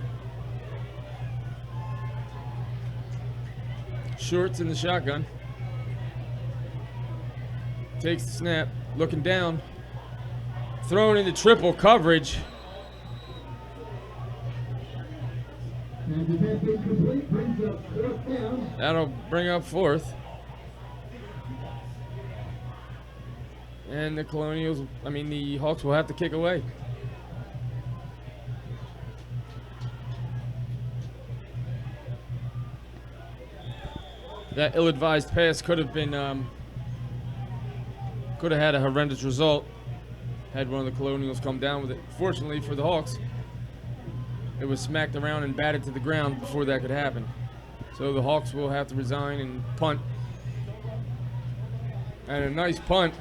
Shorts in the shotgun. Takes the snap, looking down. Thrown into triple coverage. And the pass being complete brings up fourth down. That'll bring up fourth. And the the Hawks will have to kick away. That ill-advised pass could have had a horrendous result had one of the Colonials come down with it. Fortunately for the Hawks, it was smacked around and batted to the ground before that could happen. So the Hawks will have to resign and punt. And a nice punt.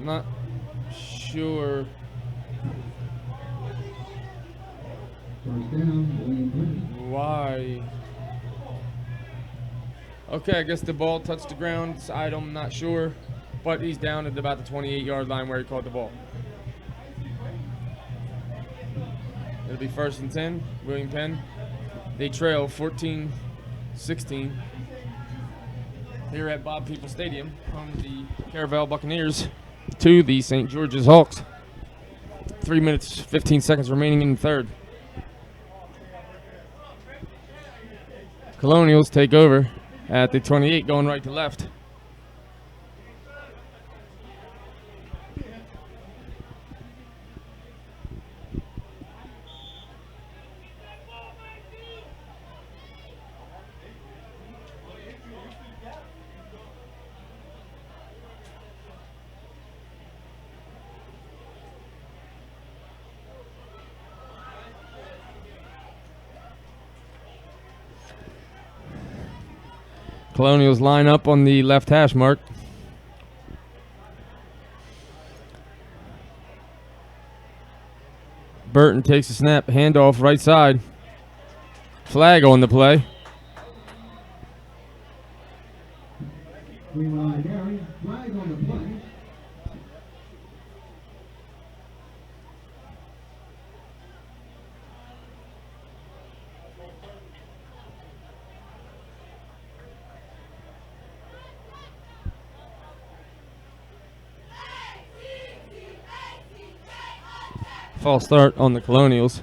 Not sure. First down. Why? Okay, I guess the ball touched the ground. I'm not sure. But he's down at about the 28-yard line where he caught the ball. It'll be 1st and 10, William Penn. They trail 14-16 here at Bob Peoples Stadium from the Caravel Buccaneers to the St. George's Hawks. 3 minutes, 15 seconds remaining in the third. Colonials take over at the 28, going right to left. Colonials line up on the left hash mark. Burton takes a snap, handoff right side. Flag on the play. Green line carry, flag on the play. False start on the Colonials.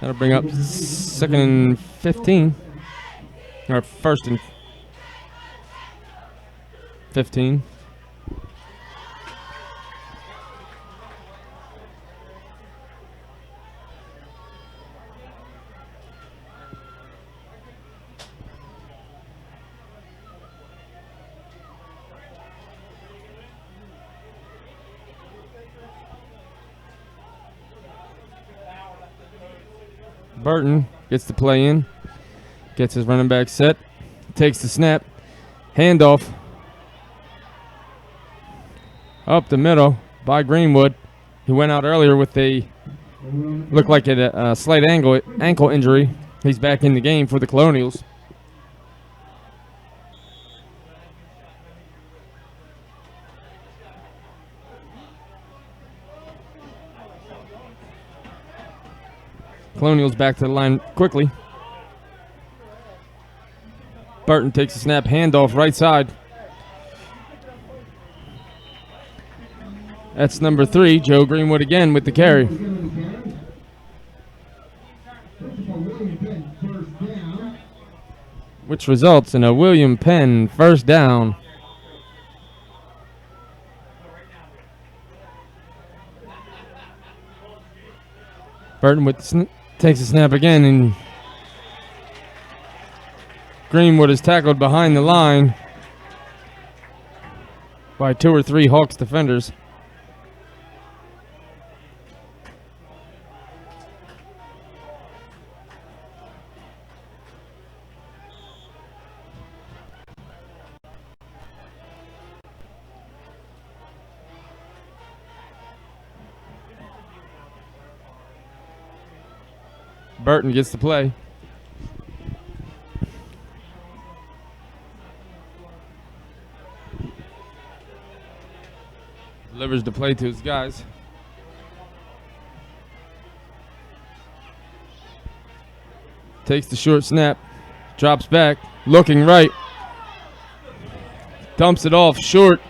That'll bring up 2nd and 15. Or 1st and 15. Burton gets the play in, gets his running back set, takes the snap, handoff up the middle by Greenwood, who went out earlier with looked like a slight ankle injury. He's back in the game for the Colonials. Colonials back to the line quickly. Burton takes a snap, handoff right side. That's number 3, Joe Greenwood again with the carry. Which results in a William Penn first down. Burton takes a snap again, and Greenwood is tackled behind the line by 2 or 3 Hawks defenders. Burton gets the play. Delivers the play to his guys. Takes the short snap. Drops back. Looking right. Dumps it off short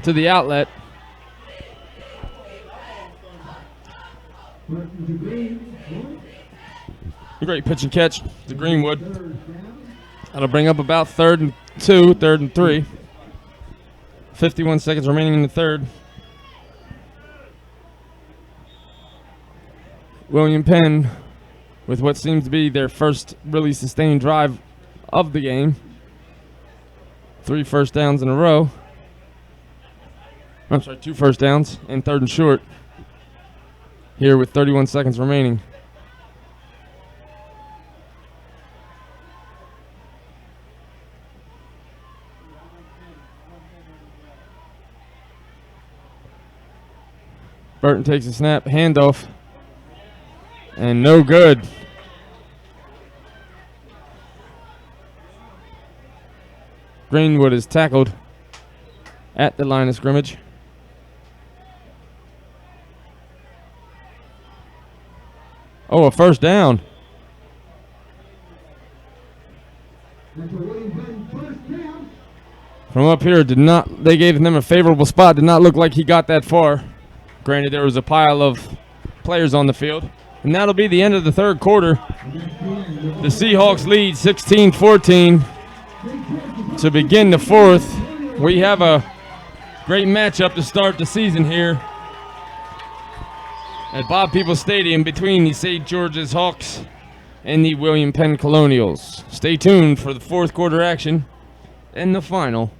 to the outlet. Great pitch and catch to Greenwood. That'll bring up about 3rd and 2, 3rd and 3. 51 seconds remaining in the third. William Penn with what seems to be their first really sustained drive of the game. 3 first downs in a row. I'm sorry, 2 first downs and 3rd and short. Here with 31 seconds remaining. Burton takes a snap, handoff, and no good. Greenwood is tackled at the line of scrimmage. Oh, a first down. From up here, they gave them a favorable spot. Did not look like he got that far. Granted, there was a pile of players on the field. And that'll be the end of the third quarter. The Seahawks lead 16-14 to begin the fourth. We have a great matchup to start the season here at Bob Peoples Stadium between the St. George's Hawks and the William Penn Colonials. Stay tuned for the fourth quarter action and the final.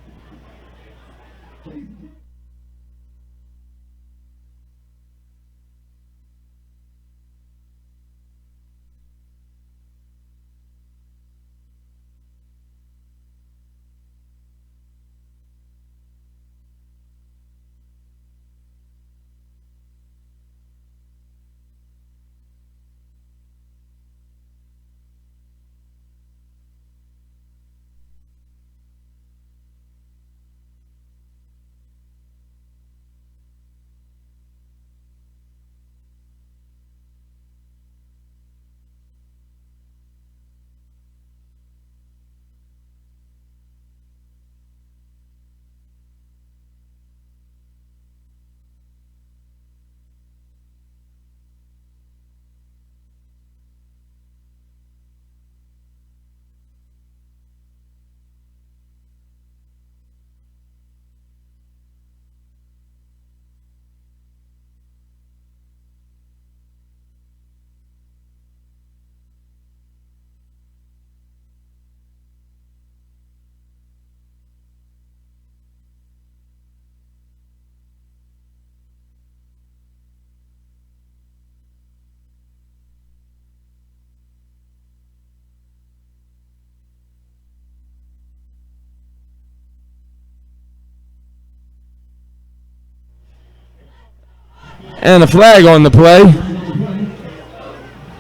And a flag on the play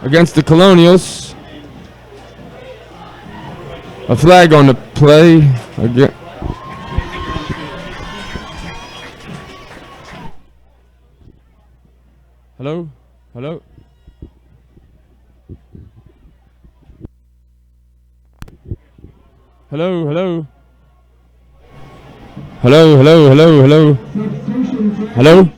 against the Colonials. A flag on the play again. Hello? Hello? Hello, hello? Hello, hello, hello, hello? Hello?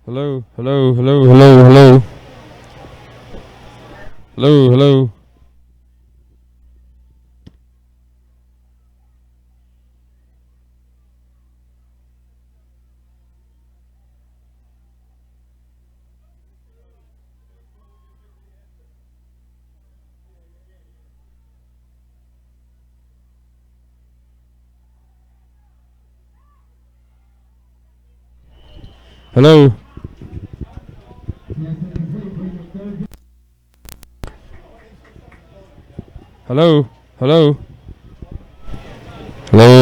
Hello, hello, hello, hello, hello. Hello, hello. Hello. Hello. Hello. Hello.